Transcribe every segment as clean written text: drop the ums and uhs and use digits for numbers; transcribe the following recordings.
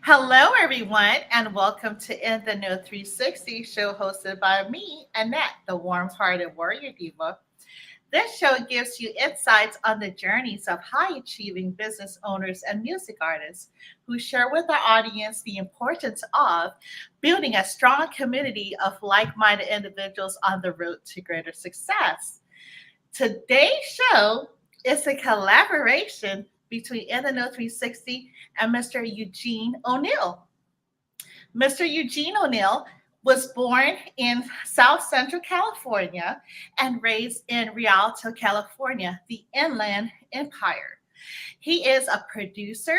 Hello, everyone, and welcome to In the Know 360 show hosted by me, Annette, the warm hearted warrior diva. This show gives you insights on the journeys of high achieving business owners and music artists who share with our audience the importance of building a strong community of like minded individuals on the road to greater success. Today's show is a collaboration between In the Know 360 and Mr. Eugene O'Neil. Mr. Eugene O'Neil was born in South Central California and raised in Rialto, California, the Inland Empire. He is a producer,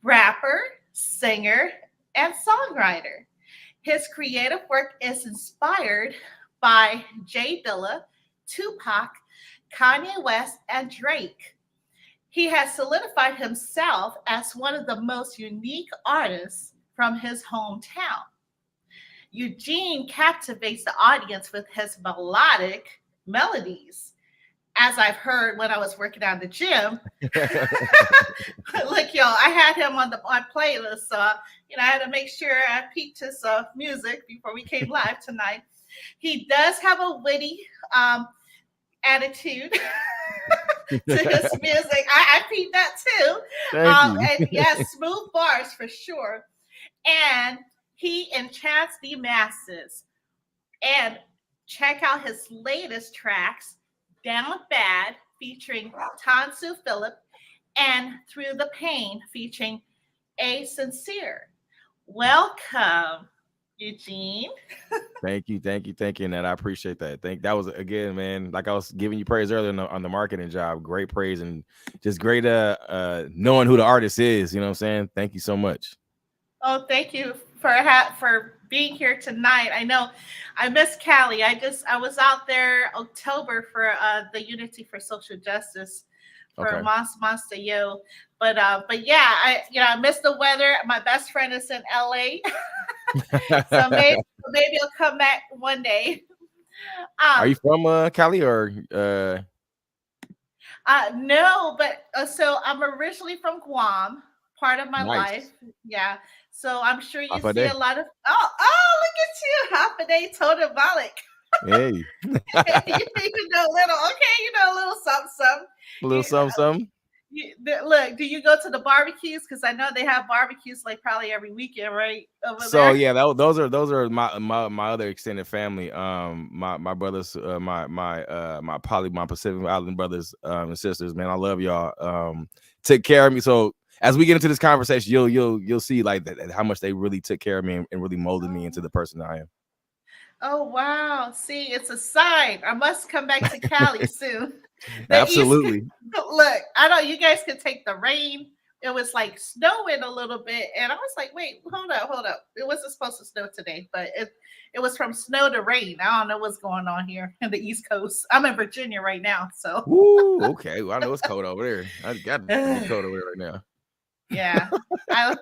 rapper, singer, and songwriter. His creative work is inspired by J Dilla, Tupac, Kanye West, and Drake. He has solidified himself as one of the most unique artists from his hometown. Eugene captivates the audience with his melodic melodies. As I've heard when I was working out in the gym, look, y'all, I had him on my playlist, so I had to make sure I peeked his music before we came live tonight. He does have a witty attitude to his music. I peeped that too. Thank And you. yes, smooth bars for sure. And he enchants the masses. And check out his latest tracks, Down Bad, featuring Tansu Phillip, and Through the Pain, featuring A Sincere. Welcome, Eugene. Thank you, and that I appreciate that. That was again, man. Like I was giving you praise earlier on the marketing job. Great praise and just great knowing who the artist is. You know what I'm saying? Thank you so much. Oh, thank you for being here tonight. I know I miss Cali. I was out there October for the Unity for Social Justice for Okay. Monster Yo. But yeah, I miss the weather. My best friend is in LA, so maybe I'll come back one day. Are Um, you from Cali or no, but so I'm originally from Guam, part of my life. nice? Yeah. So I'm sure you Half a see a day. lot of look at you, half a day totem Malik. Hey, A little okay, a little something, something. a little You, something, something. look, do you go to the barbecues? Because I know they have barbecues like probably every weekend, right over So there. yeah, those are my other extended family. My brothers, my Pacific Island brothers and sisters. Man, I love y'all. Took care of me. So as we get into this conversation, you'll see like that how much they really took care of me and really molded me into Oh, the person that I am. oh wow! See, it's a sign. I must come back to Cali soon. The East, Absolutely. look, I know you guys could take the rain. It was like snowing a little bit, and I was like, "Wait, hold up! It wasn't supposed to snow today, but it was from snow to rain. I don't know what's going on here in the East Coast. I'm in Virginia right now, so Woo. Okay. Well, I know it's cold over there. I got to be cold over there right now. yeah, I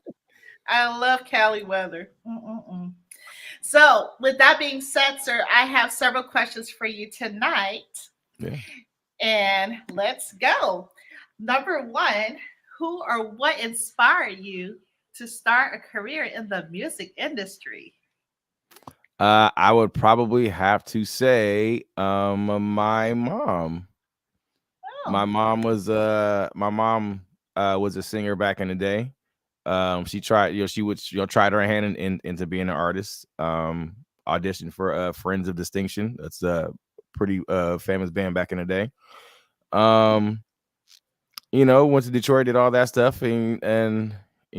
I love Cali weather. Mm-mm-mm. So, with that being said, sir, I have several questions for you tonight, Yeah. and let's go. Number one, who or what inspired you to start a career in the music industry? I would probably have to say my mom. Oh, My mom was a singer back in the day. She tried, she would, tried her hand into being an artist. Auditioned for Friends of Distinction. That's a pretty famous band back in the day. Um, went to Detroit, did all that stuff, and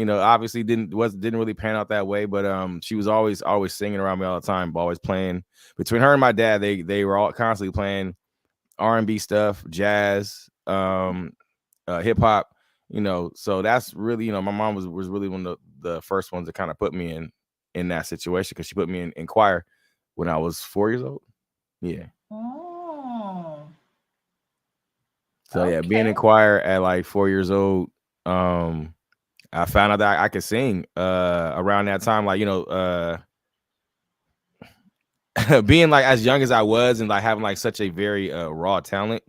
obviously didn't really pan out that way. But she was always singing around me all the time, always playing. Between her and my dad, they were all constantly playing R&B stuff, jazz, hip hop. So that's really, my mom was really one of the first ones to kind of put me in that situation because she put me in choir when I was 4 years old. Yeah. oh, So yeah, being okay. in choir at like 4 years old, um, I found out that I could sing around that time. Like, being like as young as I was and like having like such a very raw talent.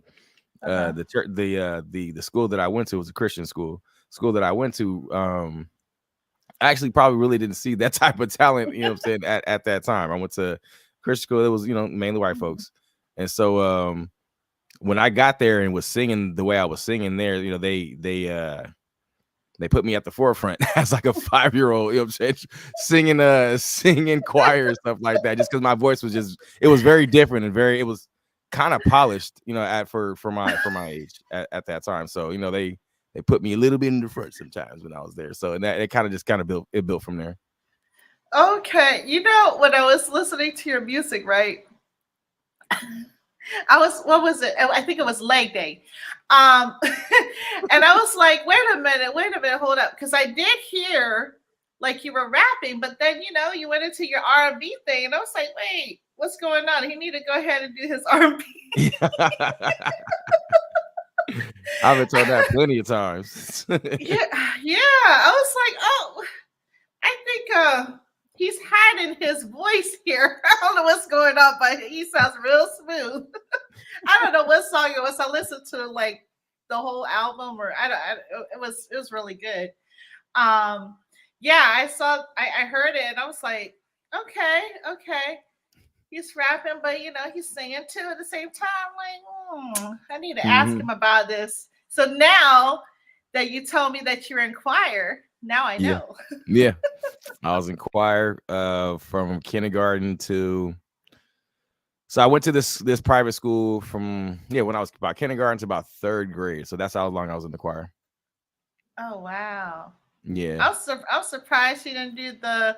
Uh-huh. The church, the school that I went to was a Christian school. School that I went to, I actually probably really didn't see that type of talent, you know what I'm saying, at that time. I went to Christian school, it was, mainly white Mhm. folks. And so when I got there and was singing the way I was singing there, they put me at the forefront as like a 5-year-old, you know what I'm saying, singing choir and stuff like that, just because my voice was it was very different and it was kind of polished, for my age at that time. So, they put me a little bit in the front sometimes when I was there. So, and that it kind of built from there. Okay, when I was listening to your music, right? What was it? I think it was leg day. Um, and I was like, wait a minute, hold up. Because I did hear like you were rapping, but then, you went into your R&B thing. And I was like, wait, what's going on? He need to go ahead and do his R&B. I've been told that plenty of times. Yeah, yeah. I was like, oh, I think he's hiding his voice here. I don't know what's going on, but he sounds real smooth. I don't know what song it was. I listened to like the whole album, or it was really good. Um, yeah, I heard it, and I was like, okay, okay, he's rapping, but he's singing too at the same time. Like, I need to ask Hmm. him about this. So now that you told me that you're in choir, now I Yeah, know. yeah. I was in choir from kindergarten to. So I went to this private school from when I was about kindergarten to about third grade. So that's how long I was in the choir. Oh wow. Yeah. I was surprised you didn't do the,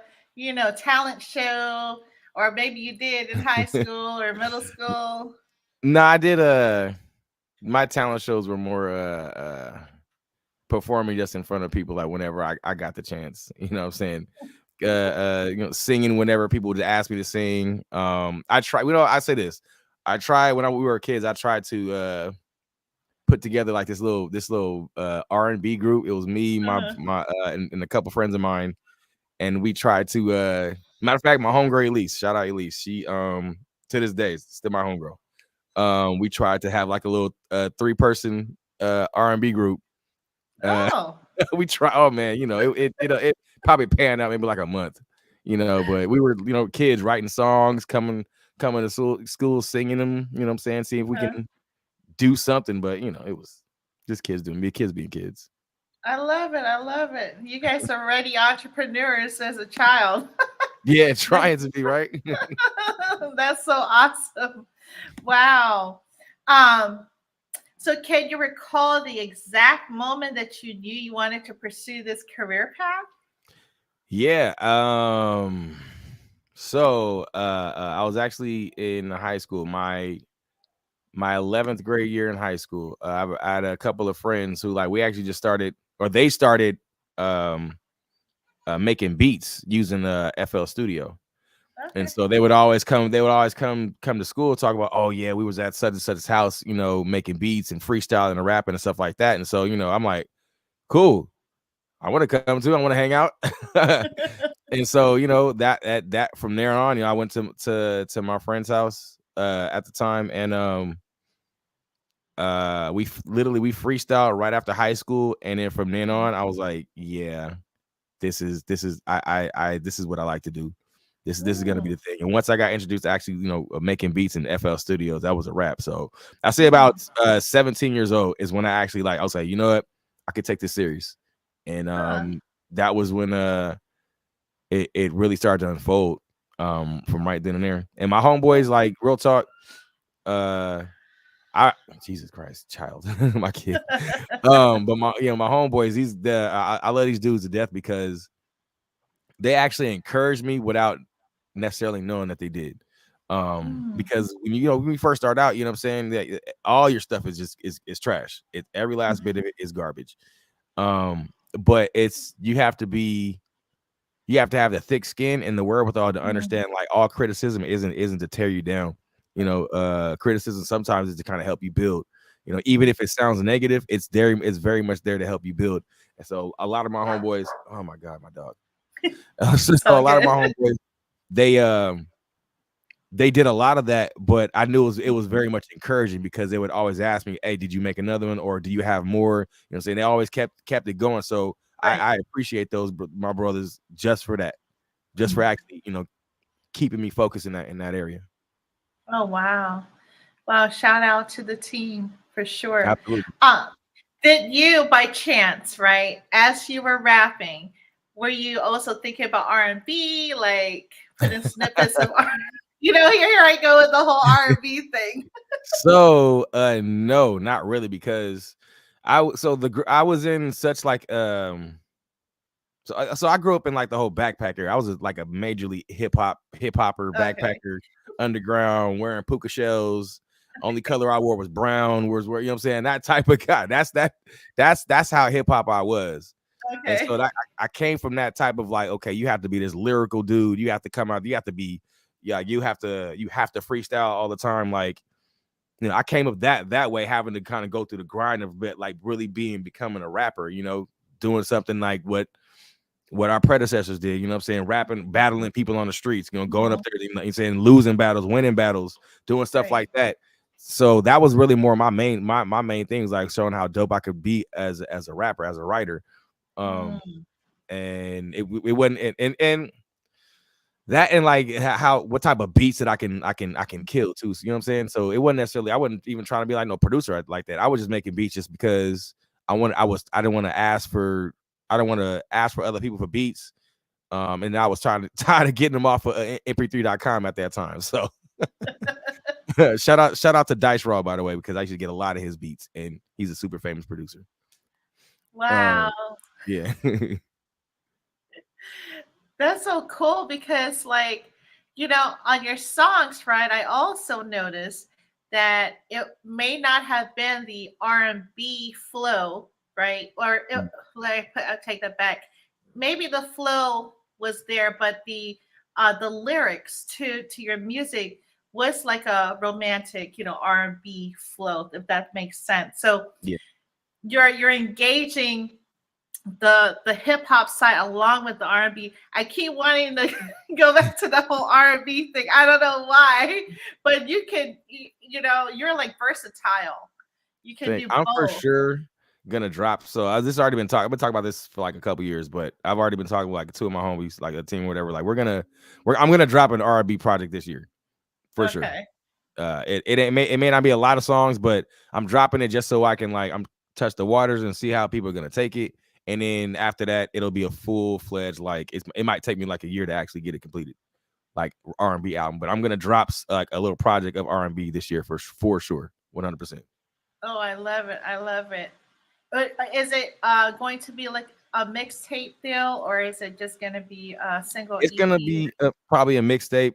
talent show, or maybe you did in high school or middle school. No, I did. My talent shows were more performing just in front of people, like whenever I got the chance. You know what I'm saying? Singing whenever people would ask me to sing. I try. I say this. I tried when we were kids. I tried to put together like this little R&B group. It was me, Uh-huh. and a couple friends of mine, and we tried to. Matter of fact, my homegirl Elise, shout out Elise. She to this day is still my homegirl. We tried to have like a little 3-person R&B group. Uh, Oh. we try. Oh man, it probably panned out maybe like a month, But we were kids writing songs, coming to school singing them. You know what I'm saying? See if we Uh-huh. can do something. But it was just kids being kids. I love it. I love it. You guys are already entrepreneurs as a child. Yeah, trying to be right. That's so awesome. Wow. Um, so can you recall the exact moment that you knew you wanted to pursue this career path? Yeah. So I was actually in high school. My 11th grade year in high school. I had a couple of friends who we actually just started, or they started um making beats using the FL Studio. And Okay. so they would always come to school, talk about, oh yeah, we was at such and such's house, making beats and freestyling and rapping and stuff like that. And so, I'm like, cool. I want to come too. I want to hang out. And so, that from there on, I went to my friend's house at the time, and we freestyled right after high school, and then from then on I was like, yeah, this is what I like to do. This is gonna be Mm, the thing. And once I got introduced to actually making beats in FL Studios, that was a wrap. So I say about mm. 17 years old is when I actually I was like, you know what, I could take this serious. And Uh-huh. that was when it really started to unfold from right then and there. And my homeboys, like, real talk, uh I Jesus Christ, child, my kid. But my homeboys, I love these dudes to death because they actually encouraged me without necessarily knowing that they did. Mm, Because when we first start out, you know what I'm saying, that all your stuff is just is trash. Every last bit mhm, of it is garbage. But you have to have the thick skin and the wherewithal to mhm, understand, like, all criticism isn't to tear you down. Criticism sometimes is to kind of help you build. Even if it sounds negative, it's very much there to help you build. And so a lot of my homeboys, oh my God, my dog. So it's a all lot of good. my homeboys, they they did a lot of that, but I knew it was very much encouraging because they would always ask me, "Hey, did you make another one, or do you have more?" You know what I'm saying? They always kept it going. So Right. I appreciate those my brothers just for that, just for actually keeping me focused in that area. Oh wow. Wow, shout out to the team for sure. Absolutely. Um, did you by chance, right, as you were rapping, were you also thinking about R&B, like putting snippets of R here I go with the whole R&B thing. So no, not really, because I was in such like so I grew up in like the whole backpacker. I was like a majorly hip hopper Okay. backpacker, underground, wearing puka shells. Only color I wore was brown. Was where, you know what I'm saying, that type of guy. That's how hip hop I was. And so Okay. I came from that type of like, okay, you have to be this lyrical dude. You have to come out. You have to be, yeah. You have to freestyle all the time. Like, I came up that way, having to kind of go through the grind of bit, like really becoming a rapper. Doing something like what our predecessors did, you know what I'm saying? Rapping, battling people on the streets, going up Mhm. there, you know what I'm saying, losing battles, winning battles, doing stuff Right. like that. So that was really more my main things, like showing how dope I could be as a rapper, as a writer. Um, Mm, and it wasn't and that, and like how what type of beats that I can kill too. So, you know what I'm saying? So it wasn't necessarily, I wasn't even trying to be like no producer like that. I was just making beats just because I didn't want to ask for other people for beats. And I was tired of getting them off of mp3.com at that time. So shout out to Dice Raw, by the way, because I used to get a lot of his beats, and he's a super famous producer. wow. Um, yeah. That's so cool because, like, on your songs, right? I also noticed that it may not have been the R&B flow, right? I take that back. Maybe the flow was there, but the lyrics to your music was like a romantic, R&B flow, if that makes sense. So Yeah. you're engaging the hip hop side along with the R&B. I keep wanting to go back to the whole R&B thing. I don't know why, but you're like versatile. You can Thing. do I'm for both. sure gonna drop. So this already been talking. I've been talking about this for like a couple years, but I've already been talking with like two of my homies, like a team or whatever. Like I'm gonna drop an R&B project this year for sure. Okay. It may not be a lot of songs, but I'm dropping it just so I can like I'm touch the waters and see how people are gonna take it. And then after that, it'll be a full-fledged, like it might take me like a year to actually get it completed, like R&B album. But I'm gonna drop like a little project of R&B this year for sure, 100%. Oh, I love it. I love it. But is it going to be like a mixtape deal, or is it just going to be a single It's gonna EP? be probably a mixtape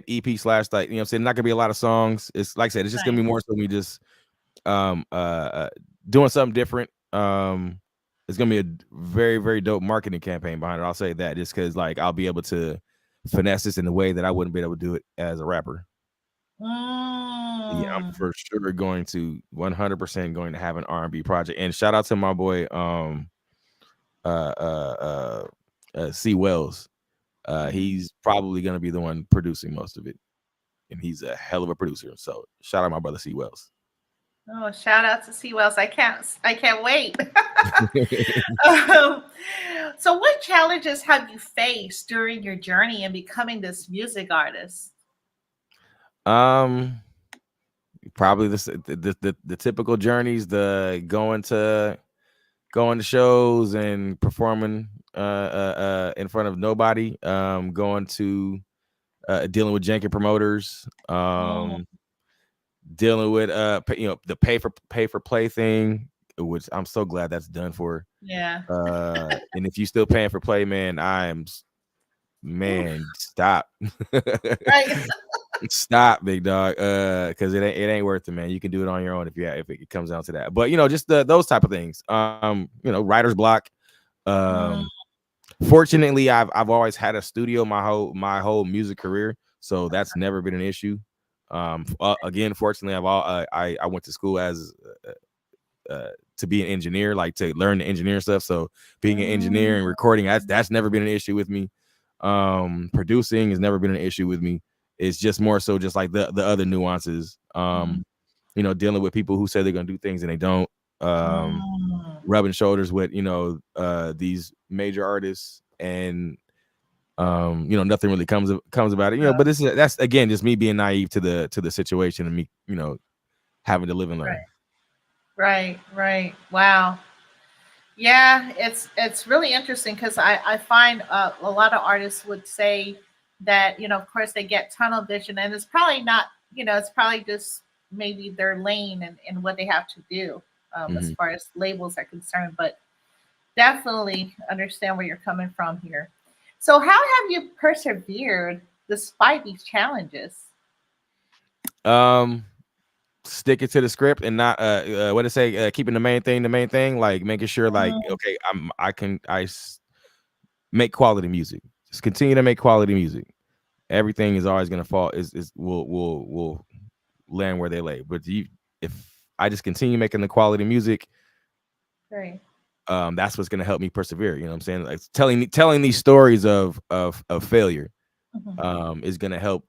EP slash, like, you know what I'm saying, not gonna be a lot of songs. It's like I said, it's just gonna be Nice. more so me just um uh, uh doing something different. It's gonna be a very, very dope marketing campaign behind it. I'll say that, just because like I'll be able to finesse this in a way that I wouldn't be able to do it as a rapper. Yeah, I'm Mm, for sure going to 100% going to have an R&B project. And shout out to my boy uh uh C Wells. mhm. He's probably gonna be the one producing most of it, and he's a hell of a producer. So shout out my brother C Wells. Oh, shout out to C Wells. I can't wait. um, so what challenges have you faced during your journey in becoming this music artist? um, Probably the typical journeys, the going to shows and performing in front of nobody, going to dealing with janky promoters, Mm, dealing with the pay for play thing, which I'm so glad that's done for. yeah. And if you still paying for play, man, Oof, man, stop. right. Stop, big dog. Because it ain't worth it, man. You can do it on your own if it comes down to that. But just those type of things. Writer's block. Mm, Um, Fortunately, I've always had a studio my whole music career, so that's never been an issue. Again, fortunately, I went to school as to be an engineer, like to learn the engineer stuff. So being an engineer and mm, recording, that's never been an issue with me. Producing has never been an issue with me. It's just more so just like the other nuances. mm, Dealing with people who say they're gonna do things and they don't. Um, mm. rubbing shoulders with these major artists, and nothing really comes about it, but that's again just me being naive to the situation, and me having to live and learn. Right. Wow. Yeah, it's really interesting because I find a lot of artists would say that of course they get tunnel vision, and it's probably not, it's probably just maybe their lane and what they have to do, as Hmm. far as labels are concerned. But definitely understand where you're coming from here. So how have you persevered despite these challenges? um Sticking to the script and not what to say, keeping the main thing, like making sure, like, Mhm, okay, make quality music, just continue to make quality music. Everything is always going to fall is will land where they lay, but if I just continue making the quality music, right. that's what's going to help me persevere. You know what I'm saying? Like telling these stories of failure Mhm, is going to help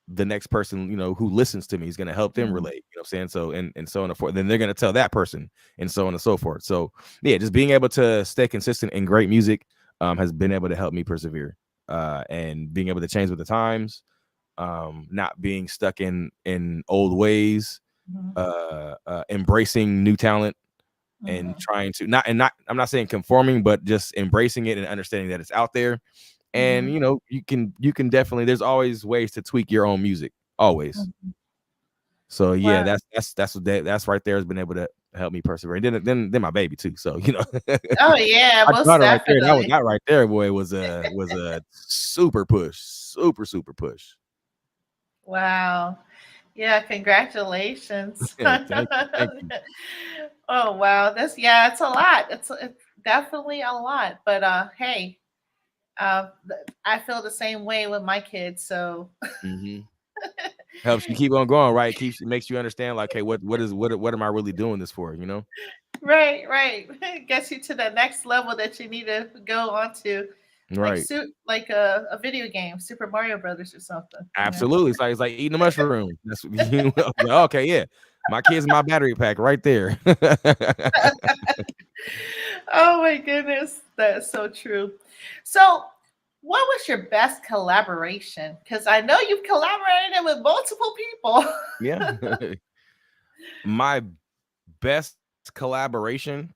the next person, who listens to me, is going to help them mhm, relate. You know what I'm saying? So and so on and forth. Then they're going to tell that person, and so on and so forth. So yeah, just being able to stay consistent in great music has been able to help me persevere, and being able to change with the times, not being stuck in old ways, mhm, embracing new talent, and mhm, trying to not I'm not saying conforming, but just embracing it and understanding that it's out there. And mhm, you can definitely, there's always ways to tweak your own music, always. mhm. So yeah, Wow. that's right there has been able to help me persevere. And then my baby too. So Oh yeah, my most daughter right there, definitely. that right there, boy, was a super push, super push. Wow. Yeah, congratulations. Thank you. Oh wow, that's yeah, it's a lot. It's definitely a lot. But hey, I feel the same way with my kids. So Hmm. Helps you keep on going, right? Makes you understand, like, hey, what am I really doing this for? right. Gets you to the next level that you need to go on to, like Right. like a video game, Super Mario Brothers or something. Absolutely. It's like eating a mushroom. That's what okay, yeah. My kids, my battery pack right there. Oh my goodness, that's so true. So, what was your best collaboration? Because I know you've collaborated with multiple people. Yeah. My best collaboration,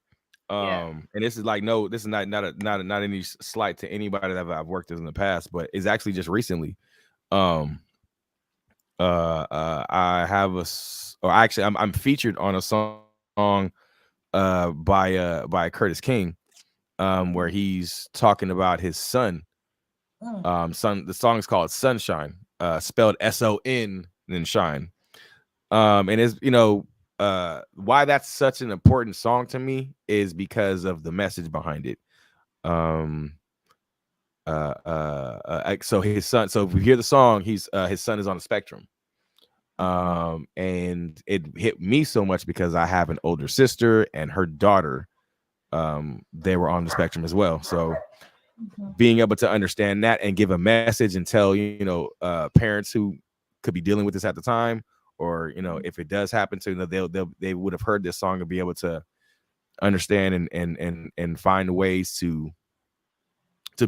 Yeah. and this is like, no, this is not any slight to anybody that I've worked with in the past, but it's actually just recently. Um I have or actually I'm featured on a song by Curtis King, where Mhm. he's talking about his son. Mm, The song is called Sunshine, spelled SON and then shine. And it's, why that's such an important song to me is because of the message behind it. Um, so his son, so if we hear the song, his son is on the spectrum. mhm, And it hit me so much because I have an older sister and her daughter. They were on the spectrum as well. So mhm, being able to understand that and give a message and tell parents who could be dealing with this at the time, or if it does happen to them, they would have heard this song and be able to understand and find ways to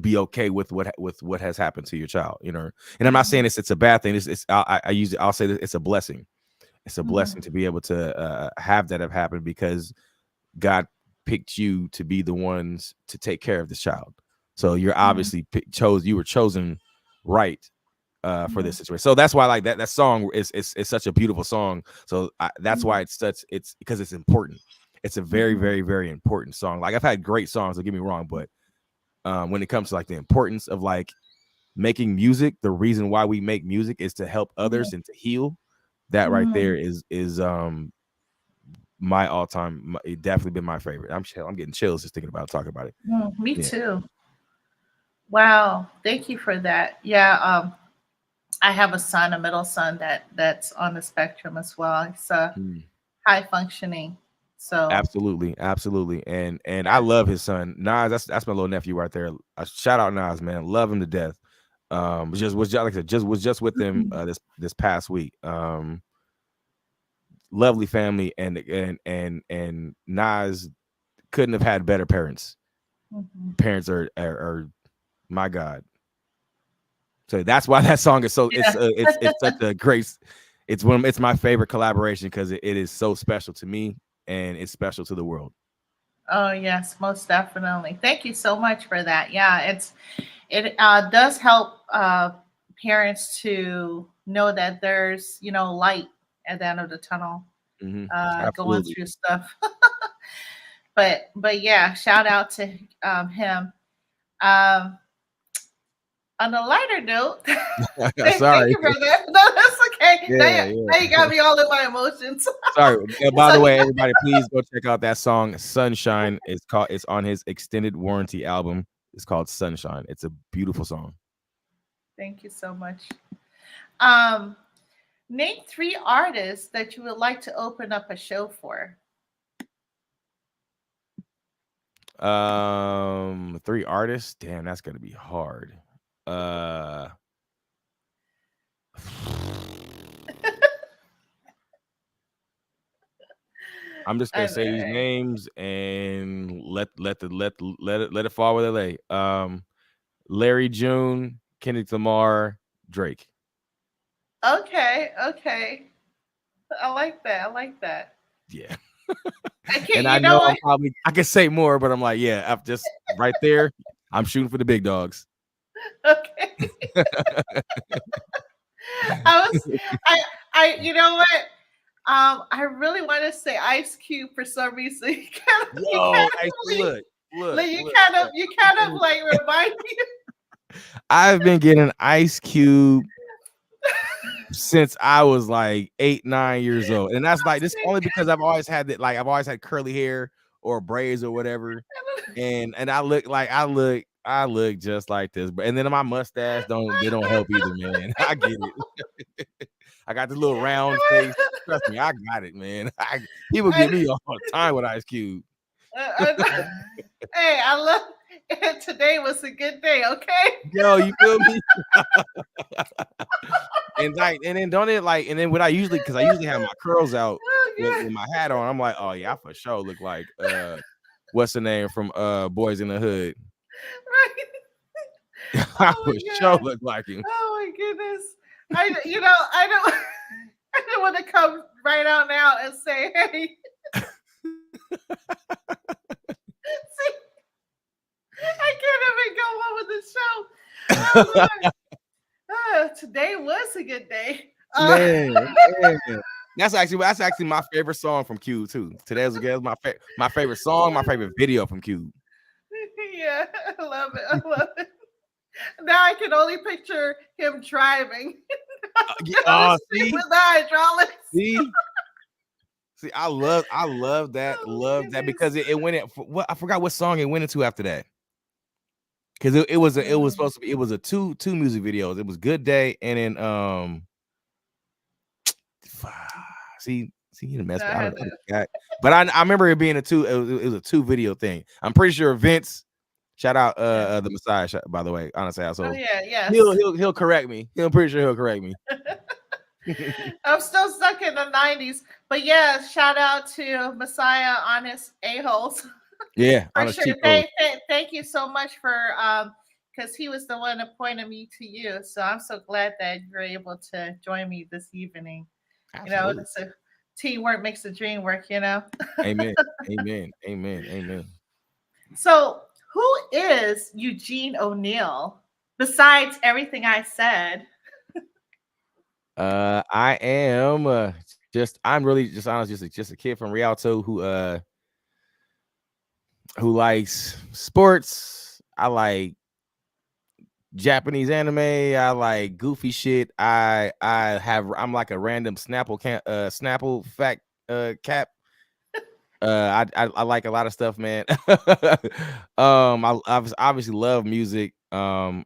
be okay with what has happened to your child. And I'm not saying mhm, it's a bad thing. I use it, I'll say that it's a blessing. It's a blessing mhm, to be able to have that have happened, because God picked you to be the ones to take care of this child. So you're mhm, obviously you were chosen right for mhm, this situation. So that's why, like, that song is such a beautiful song. So that's mhm, why it's because it's important. It's a very, mhm, very, very important song. Like, I've had great songs, don't get me wrong, but when it comes to, like, the importance of, like, making music, the reason why we make music is to help mhm, others and to heal. That right there mhm. is my all-time, it definitely been my favorite. I'm getting chills just thinking about talking about it. Me Yeah. too. Wow, thank you for that. Yeah, I have a son, a middle son that's on the spectrum as well. It's Mm. high functioning. So Absolutely, absolutely. And I yeah. love his son Nas. That's my little nephew right there. Shout out Nas, man, love him to death. Just was just like I said, just was just with him Mhm, this past week. lovely family, and Nas couldn't have had better parents. Mhm. Parents are my God. So that's why that song is so Yeah. it's such a great. It's my favorite collaboration because it is so special to me and it's special to the world. Oh yes, most definitely. Thank you so much for that. Yeah, it does help parents to know that there's light at the end of the tunnel going Absolutely. through stuff. But yeah, shout out to him. Um, on a lighter note, thank Sorry. you for that. No, that's okay. Yeah, yeah. Now you got me all in my emotions. Sorry. By the So way, everybody, please go check out that song "Sunshine." It's on his extended warranty album. It's called "Sunshine." It's a beautiful song. thank you so much. Um, name three artists that you would like to open up a show for. Three artists. Damn, that's gonna be hard. Uh, I'm just gonna And, say these names and let it fall where they lay. Larry June, Kendrick Lamar, Drake. okay, okay. I like that. I like that. Yeah. I can't. And I You know know what? I can say more, but I'm like, yeah, I'm just right there. I'm shooting for the big dogs. Okay. I was. I. You know what? I really want to say Ice Cube for some reason. You kind Yo, of I like, look, you look. kind of like remind me. I've been getting Ice Cube since I was like 8, 9 years old. And that's like this only because I've always had that, like I've always had curly hair or braids or whatever. And I look just like this. But and then my mustache don't help either, man. I get it. I got this little round face. Trust me, I got it, man. People I, get me all the time with Ice Cube. I, hey, I love. And today was a good day. Okay. Yo, you feel me? And then don't it like and then what I usually because I usually have my curls out Oh, with my hat on. I'm like, oh yeah, I for sure look like what's the name from Boys in the Hood. right. I Oh for my sure god. look like him. Oh my goodness. I don't I don't want to come right out now and say, hey, see, I can't even go on with the show. Oh Lord. Today was a good day. Man. That's actually my favorite song from Cube too. Today's again my favorite song, my favorite video from Cube. Yeah, I love it. I love it. Now I can only picture him driving down the street See, with the hydraulics. see, see. Oh love that goodness. because it went in. What I forgot what song it went into after that. Because it was Mm, supposed to be it was a two music videos. It was Good Day and then see you done no, messed I with had I to. forgot. But I remember it being it was a two video thing. I'm pretty sure Vince, shout out Yeah. the Messiah, by the way, honest Oh asshole. yeah. Yes. He'll correct me. I'm pretty sure he'll correct me. I'm still stuck in the '90s, but yeah. Shout out to Messiah on his a holes. Yeah, For honest sure. cheat code. Thank you so much for because he was the one that pointed me to you. So I'm so glad that you're able to join me this evening. Absolutely. It's a teamwork makes the dream work. Amen. Amen. Amen. Amen. So who is Eugene O'Neil? Besides everything I said. I am just I'm really just honest, just a kid from Rialto who likes sports. I like Japanese anime. I like goofy shit. I'm like a random Snapple fact cap. I like a lot of stuff, man. I obviously love music. Just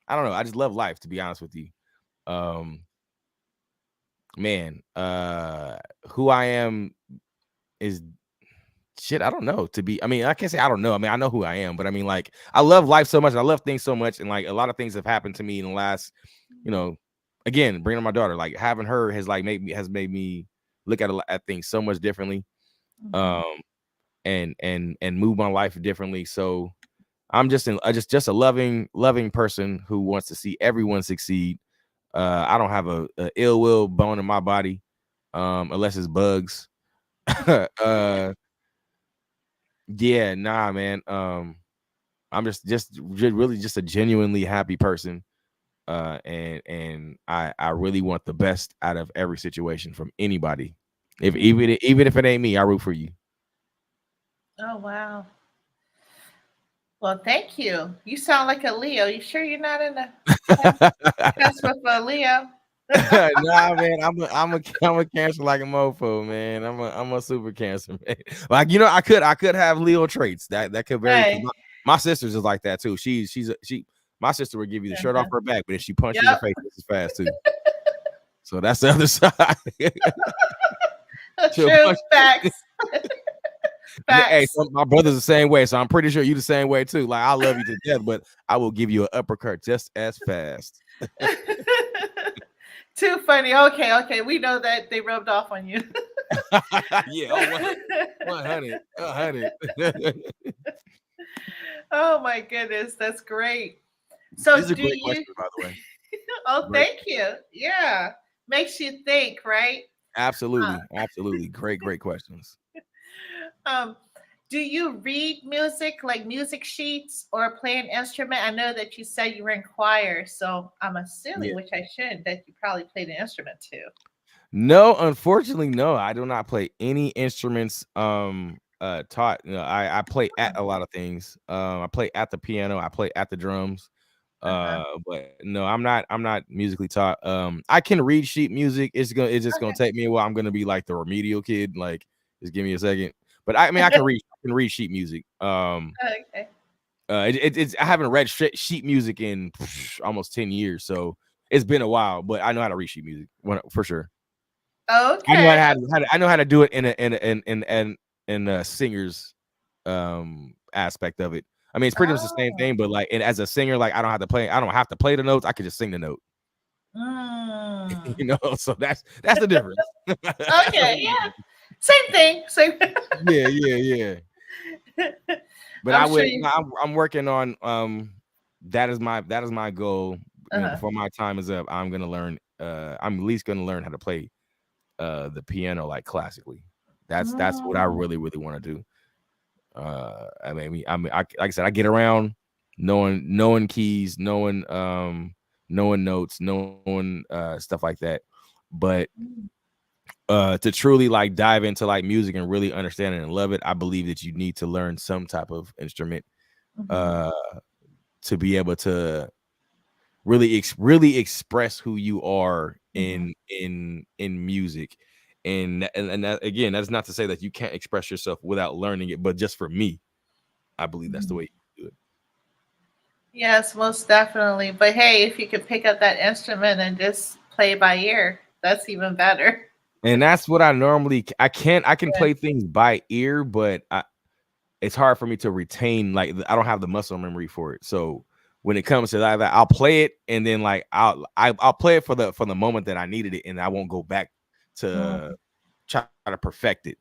I don't know. I just love life, to be honest with you. Um, man, who I am is shit. I don't know. I mean, I can't say I don't know. I mean, I know who I am, but I mean, like, I love life so much. I love things so much, and like a lot of things have happened to me in the last, you know, again, bringing up my daughter, like having her made me look at things so much differently, Mhm. um, and move my life differently. So I'm just a loving person who wants to see everyone succeed. I don't have a ill will bone in my body, unless it's bugs. uh, yeah, nah, man. I'm really just a genuinely happy person. And I really want the best out of every situation from anybody. If Mm. even if it ain't me, I root for you. Oh wow. Well, thank you. You sound like a Leo. You sure you're not in the cusp of a Leo? Nah, man, I'm a cancer like a mofo, man. I'm a super cancer, man. Like, I could have Leo traits. That could very, because Hey. my sister's is like that too. She my sister would give you the shirt off Uh-huh. her back, but if she punched you in the Yep. face, it's fast too. So that's the other side. She'll True. punch you. Facts. Hey, Facts. so my brother's the same way, so I'm pretty sure you the same way too. Like, I love you to death, but I will give you an uppercut just as fast. Too funny. Okay, okay. We know that they rubbed off on you. Yeah, oh, 100, 100. Oh my goodness, that's great. So These are do great you questions, by the way. oh Great. thank you. Yeah. Makes you think, right? Absolutely, absolutely. Great questions. Um, do you read music like music sheets or play an instrument? I know that you said you were in choir, so I'm assuming, Yeah. which I should, that you probably played an instrument too. No, unfortunately, no. I do not play any instruments taught. I play at a lot of things. I play at the piano, I play at the drums. Uh-huh. But no, I'm not musically taught. I can read sheet music. It's just gonna Okay. take me a while. I'm gonna be like the remedial kid. Like, just give me a second. But I mean, I can read sheet music. Okay. It's I haven't read sheet music in almost 10 years, so it's been a while. But I know how to read sheet music for sure. I know Okay. I know how to do it in a singer's aspect of it. I mean, it's pretty much the same Oh. thing, but like, and as a singer, like, I don't have to play the notes. I could just sing the note. Mm. So that's the difference. Okay, yeah. Same thing. Same. Yeah, yeah, yeah. But I'm I sure would you. no, I'm working on that is my goal. Uh-huh. Before my time is up, I'm at least gonna learn how to play the piano like classically. That's what I Mm. really want to do. Like I said, I get around knowing keys, knowing notes, knowing stuff like that. But to truly like dive into like music and really understand it and love it, I believe that you need to learn some type of instrument Mhm. uh to be able to really express who you are Mhm. in music. And that, again, that's not to say that you can't express yourself without learning it, but just for me, I believe that's the Mhm. way you do it. Yes, most definitely. But hey, if you could pick up that instrument and just play by ear, that's even better. And that's what I normally I can Yeah. play things by ear, but it's hard for me to retain, like, I don't have the muscle memory for it. So when it comes to that, I'll play it, and then like I'll play it for the moment that I needed it, and I won't go back to Mm, try to perfect it.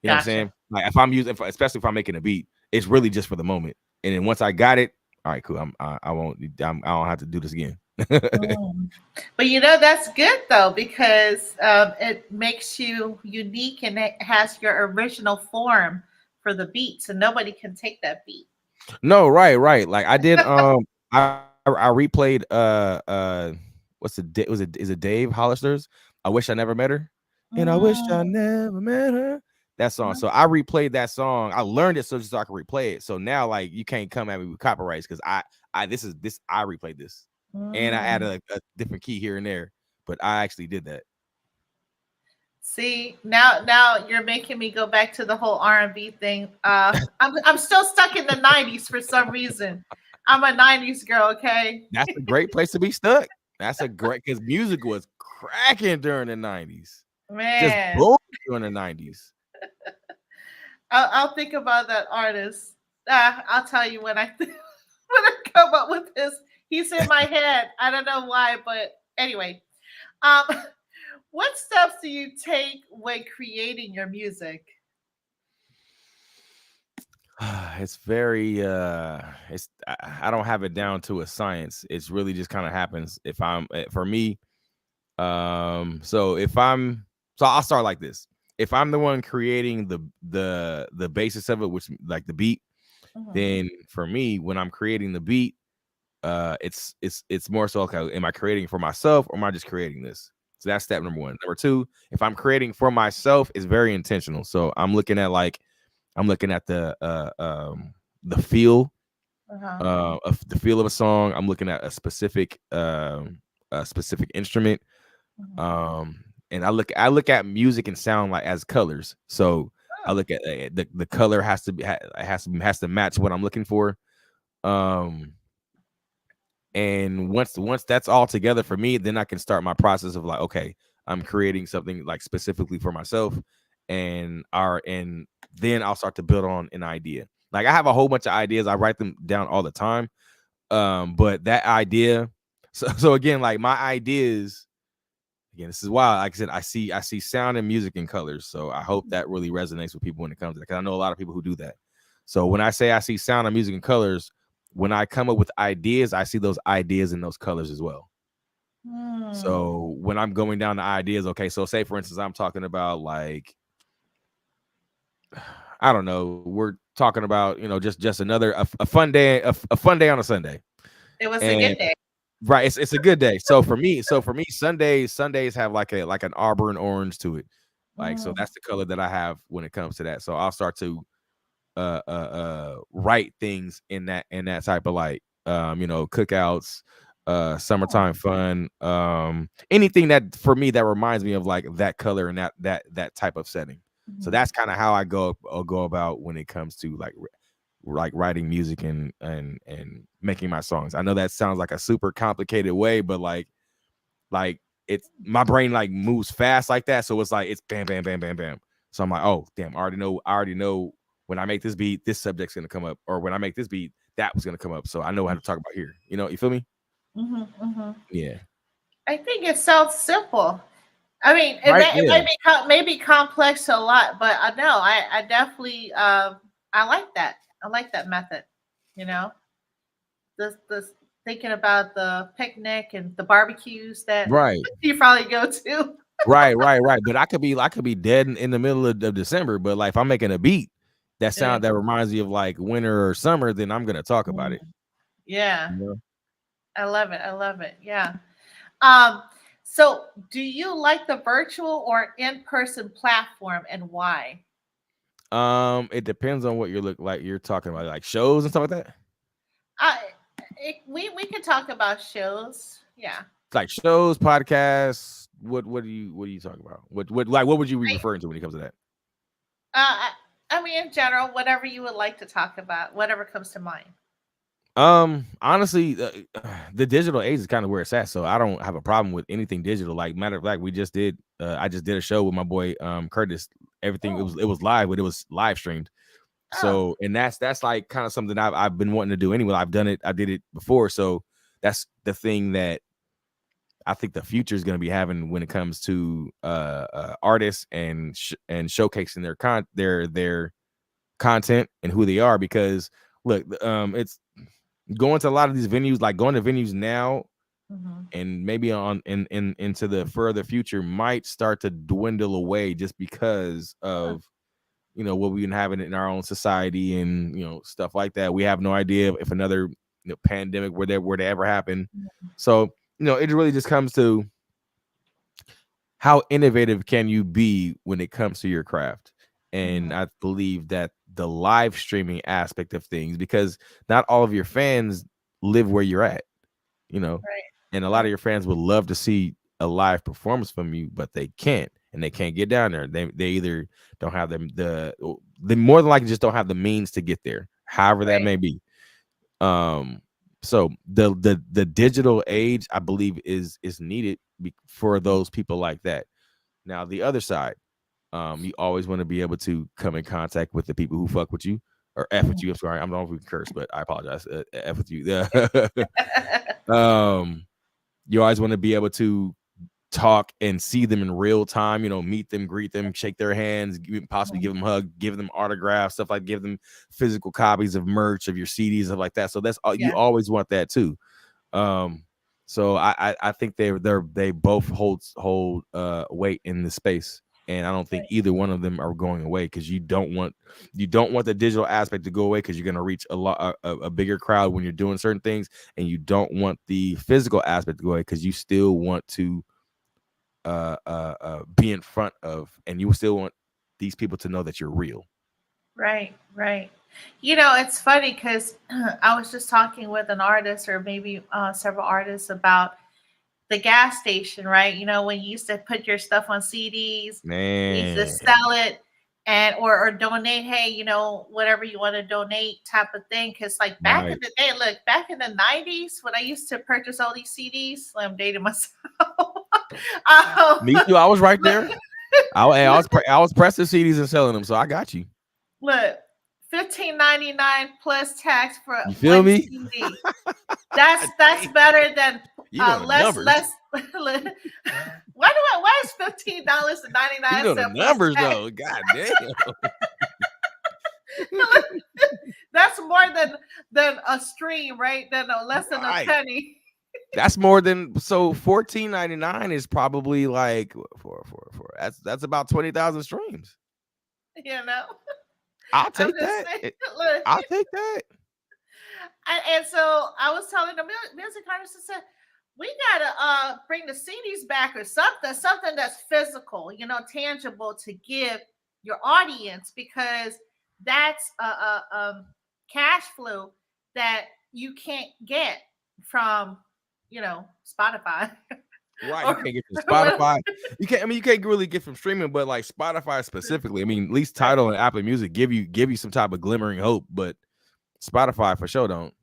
You know what I'm gotcha. saying? Like, if I'm using, especially if I'm making a beat, it's really just for the moment. And then once I got it, all right, cool. I won't. I don't have to do this again. Mm. But that's good though because it makes you unique and it has your original form for the beat, so nobody can take that beat. No, right. Like, I did. I replayed. What's was it? Is it Dave Hollister's? I wish I never met her, and I wish I Mm, never met her. That song. So I replayed that song. I learned it so I could replay it. So now, like, you can't come at me with copyrights because I replayed this, and I mm. added a different key here and there. But I actually did that. See, now you're making me go back to the whole R&B thing. I'm still stuck in the '90s for some reason. I'm a '90s girl, okay? That's a great place to be stuck. That's a great, because music was cracking during the 90s. Just Man, boom during the 90s. I'll think about that artist. I'll tell you when I when I come up with this. He's in my head. I don't know why, but anyway. Um, what steps do you take when creating your music? It's very it's I don't have it down to a science. It's really just kind of happens if I'm for me. So if I'm so I'll start like this. If I'm the one creating the basis of it, which like the beat, Mhm. then for me when I'm creating the beat, it's more so okay, am I creating for myself or am I just creating this? So that's step number one. Number two, if I'm creating for myself, it's very intentional. So I'm looking at the feel Uh-huh. of the feel of a song. I'm looking at a specific instrument. Mhm. Um, and I look at music and sound like as colors. So I Mm. look at the color has to be has to match what I'm looking for. Um, and once that's all together for me, then I can start my process of like, okay, I'm creating something like specifically for myself, and then I'll start to build on an idea. Like I have a whole bunch of ideas. I write them down all the time. But that idea, so again, like my ideas, again, this is wild. Like I said, I see sound and music in colors. So I hope that really resonates with people when it comes to that. Because I know a lot of people who do that. So when I say I see sound and music in colors, when I come up with ideas, I see those ideas in those colors as well. Mm. So when I'm going down the ideas, okay, so say for instance, I'm talking about like I don't know, we're talking about just another a fun day, a fun day on a Sunday, It was a and good day. right, it's a good day. So for me, Sundays have like an auburn orange to it, like so Mm. that's the color that I have when it comes to that. So I'll start to write things in that type of light, cookouts, Oh. summertime fun, anything that for me that reminds me of like that color and that type of setting. So Mhm. that's kind of how I'll go about when it comes to like writing music and making my songs. I know that sounds like a super complicated way, but like it's my brain like moves fast like that. So it's like it's bam, bam, bam, bam, bam. So I'm like, oh damn, I already know when I make this beat, this subject's gonna come up, or when I make this beat, that was gonna come up. So I know how to talk about here. You feel me? Mhm. Mhm. Yeah. I think it sounds simple. I mean, Right? it Yeah. might be maybe complex a lot, but I know I definitely I like that. I like that method. You know, this thinking about the picnic and the barbecues that Right. you probably go to. Right. But I could be dead in the middle of December, but like if I'm making a beat Yeah. that reminds me of like winter or summer, then I'm gonna talk about Mm. it. Yeah, You know? I love it. I love it. Yeah. Um. So, do you like the virtual or in-person platform, and why? It depends on what you're talking about, like shows and stuff like that. I we can talk about shows. Yeah. Like shows, podcasts. What do you talk about? What would you be referring to when it comes to that? I, I mean, in general, whatever you would like to talk about, whatever comes to mind. Honestly, the digital age is kind of where it's at, so I don't have a problem with anything digital. Like matter of fact, I just did a show with my boy Curtis. Everything Oh, it was live, but it was live streamed. oh, So and that's like kind of something I've been wanting to do anyway. I've done it, I did it before, so that's the thing that I think the future is going to be having when it comes to artists and showcasing their content and who they are. Because look, it's going to a lot of these venues, like going to venues now hmm, and maybe on in into the further future might start to dwindle away just because huh, of what we've been having in our own society and stuff like that. We have no idea if another pandemic were to ever happen. So it really just comes to how innovative can you be when it comes to your craft. hmm, And I believe that the live streaming aspect of things, because not all of your fans live where you're at, you know, right, and a lot of right, your fans would love to see a live performance from you, but they can't, and they can't get down there. They either don't have they more than likely just don't have the means to get there, however that right. may be. Um, so the digital age, I believe, is needed for those people like that. Now the other side, you always want to be able to come in contact with the people who fuck with you or f with Mhm. you. I'm sorry, I don't know if we can curse, but I apologize. F with you. um, you always want to be able to talk and see them in real time, meet them, greet them, shake their hands, possibly give them a hug, give them autographs, stuff like give them physical copies of merch, of your CDs, stuff like that. So that's all, you Yeah. always want that too. So I think they both hold weight in the space, and I don't think either one of them are going away, because you don't want the digital aspect to go away, because you're going to reach a bigger crowd when you're doing certain things, and you don't want the physical aspect to go away, because you still want to be in front of, and you still want these people to know that you're real. Right, right. It's funny because I was just talking with an artist, or maybe several artists, about the gas station, right? When you used to put your stuff on CDs, you used to Man, sell it, and or donate, hey, whatever you want to donate type of thing. Because like back in right. the day, look, back in the 90s when I used to purchase all these CDs, I'm dating myself. Me too. I was right there. I was pressing CDs and selling them, so I got you. Look, $15.99 plus tax for You feel one me? CD. That's better than You know the less numbers. less. Why is $15.99 You know the plus numbers tax? though. God damn. That's more than a stream, right? Than less than a Right. penny. That's more than, so $14.99 is probably like four. That's about 20,000 streams. I'll I'm take just that. saying. Look, I'll take that. and so I was telling the music artist, I said, we gotta bring the CDs back, or something that's physical, tangible, to give your audience, because that's cash flow that you can't get from Spotify. Right, you can't get from Spotify. You can't. I mean, you can't really get from streaming, but like Spotify specifically. I mean, at least Tidal and Apple Music give you some type of glimmering hope, but Spotify for sure don't.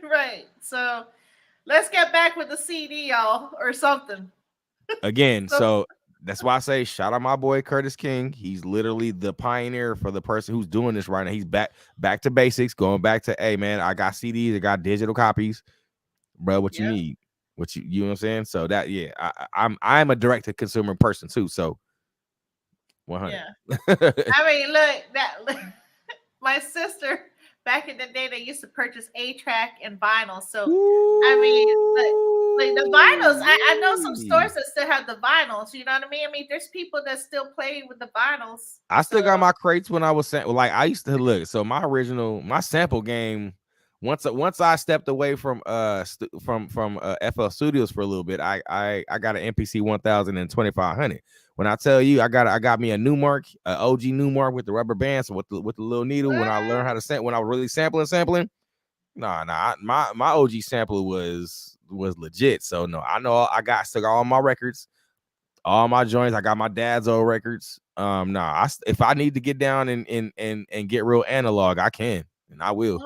Right. So let's get back with the CD, y'all, or something. Again, So so that's why I say shout out my boy Curtis King. He's literally the pioneer for the person who's doing this right now. He's back to basics, going back to, hey man, I got CDs, I got digital copies, bro. What you yeah, need? You know what I'm saying? So that, yeah, I'm a direct to consumer person too. So 100. yeah. I mean, look, my sister back in the day, they used to purchase A-track and vinyl. So I mean, like the vinyls, I know some Ooh-wee. stores that still have the vinyls. You know what I mean? I mean, there's people that still play with the vinyls. I still got So my crates when I was like, I used to look. So my sample game. Once I stepped away from FL Studios for a little bit, I got an MPC 1000 and 2500. When I tell you, I got me a Newmark, OG Newmark with the rubber bands, with the little needle. When I learned how to sample, when I was really sampling, my OG sampler was legit. So no, I know I still got all my records, all my joints. I got my dad's old records. If I need to get down and get real analog, I can, and I will.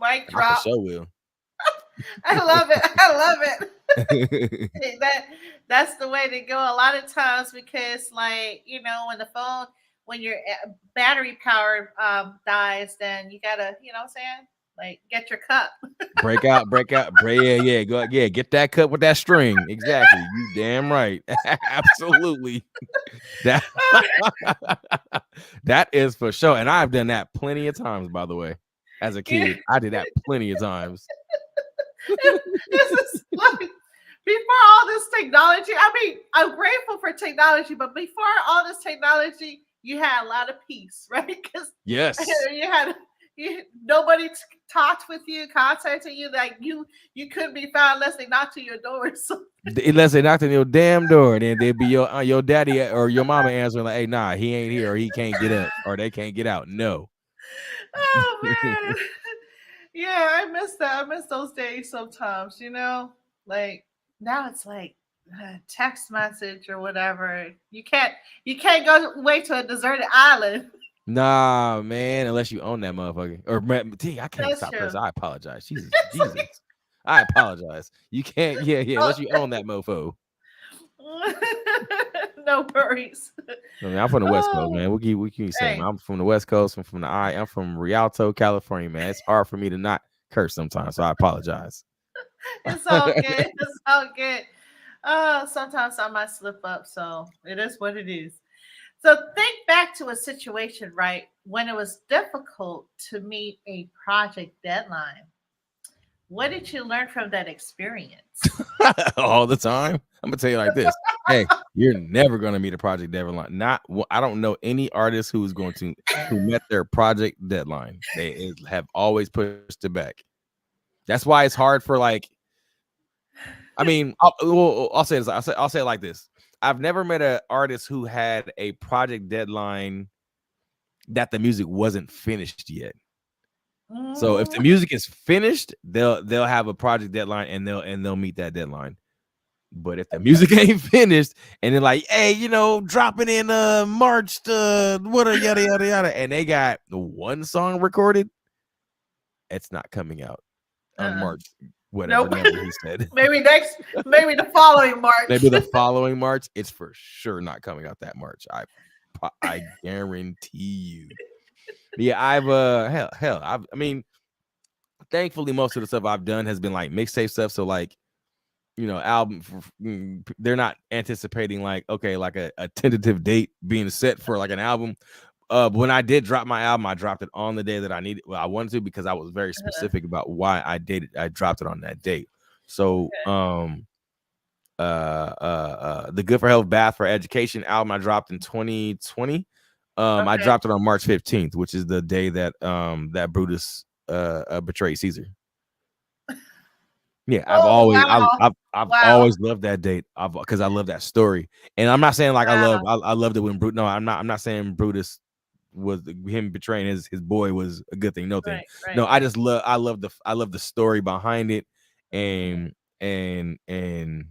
mic I for drop. sure will. I love it. I love it. That's the way to go a lot of times, because like when your battery power dies, then you gotta, what I'm saying, like, get your cup. break out, yeah, go, yeah, get that cut with that string. Exactly, you damn right. Absolutely. That that is for sure, and I've done that plenty of times, by the way. As a kid, I did that plenty of times. This is like, before all this technology, I mean, I'm grateful for technology, but before all this technology, you had a lot of peace, right? Because Yes, nobody talked with you, contacted you, like you couldn't be found unless they knocked to your door. So unless they knocked on your damn door, then they'd be your daddy or your mama answering like, "Hey, nah, he ain't here, or he can't get up, or they can't get out." No. oh man. Yeah, I miss that. I miss those days sometimes, like now it's like a text message or whatever. You can't go away to a deserted island. Nah, man, unless you own that motherfucker. Or I can't That's stop true. this. I apologize. Jesus. I apologize. You can't, yeah, unless you own that mofo. No worries. I mean, I'm from the West Coast, Oh, man. We keep saying, hey, man, I'm from the West Coast. I'm from Rialto, California, man. It's hard for me to not curse sometimes, so I apologize. it's all good. It's all good. Sometimes I might slip up, so it is what it is. So think back to a situation, right, when it was difficult to meet a project deadline. What did you learn from that experience? All the time. I'm gonna tell you like this. Hey, you're never gonna meet a project deadline. I don't know any artist who is going to who met their project deadline. Have always pushed it back. That's why it's hard for like. I mean, I'll say this. I'll say it like this. I've never met an artist who had a project deadline that the music wasn't finished yet. So if the Mm, music is finished, they'll have a project deadline and they'll meet that deadline. But if the music ain't finished and they're like, hey, dropping in March what a yada yada yada, and they got one song recorded, it's not coming out on uh-uh. March, whatever Nope. number he said. Maybe the following March. Maybe the following March, it's for sure not coming out that March. I guarantee you. Yeah, I've hell, I mean, thankfully most of the stuff I've done has been like mixtape stuff. So like, album they're not anticipating like, okay, like a tentative date being set for like an album. When I did drop my album, I dropped it on the day that I wanted to, because I was very specific about why I dropped it on that date. So the Good for Health, Bath for Education album I dropped in 2020. I Okay. dropped it on March 15th, which is the day that that Brutus betrayed Caesar. Yeah, Oh wow. I've Wow. always loved that date. Because I love that story. And I'm not saying like Wow. I loved it when Brutus. No, I'm not saying Brutus was him betraying his boy was a good thing. No thing. Right, right, No, right. I love the story behind it, Mhm. and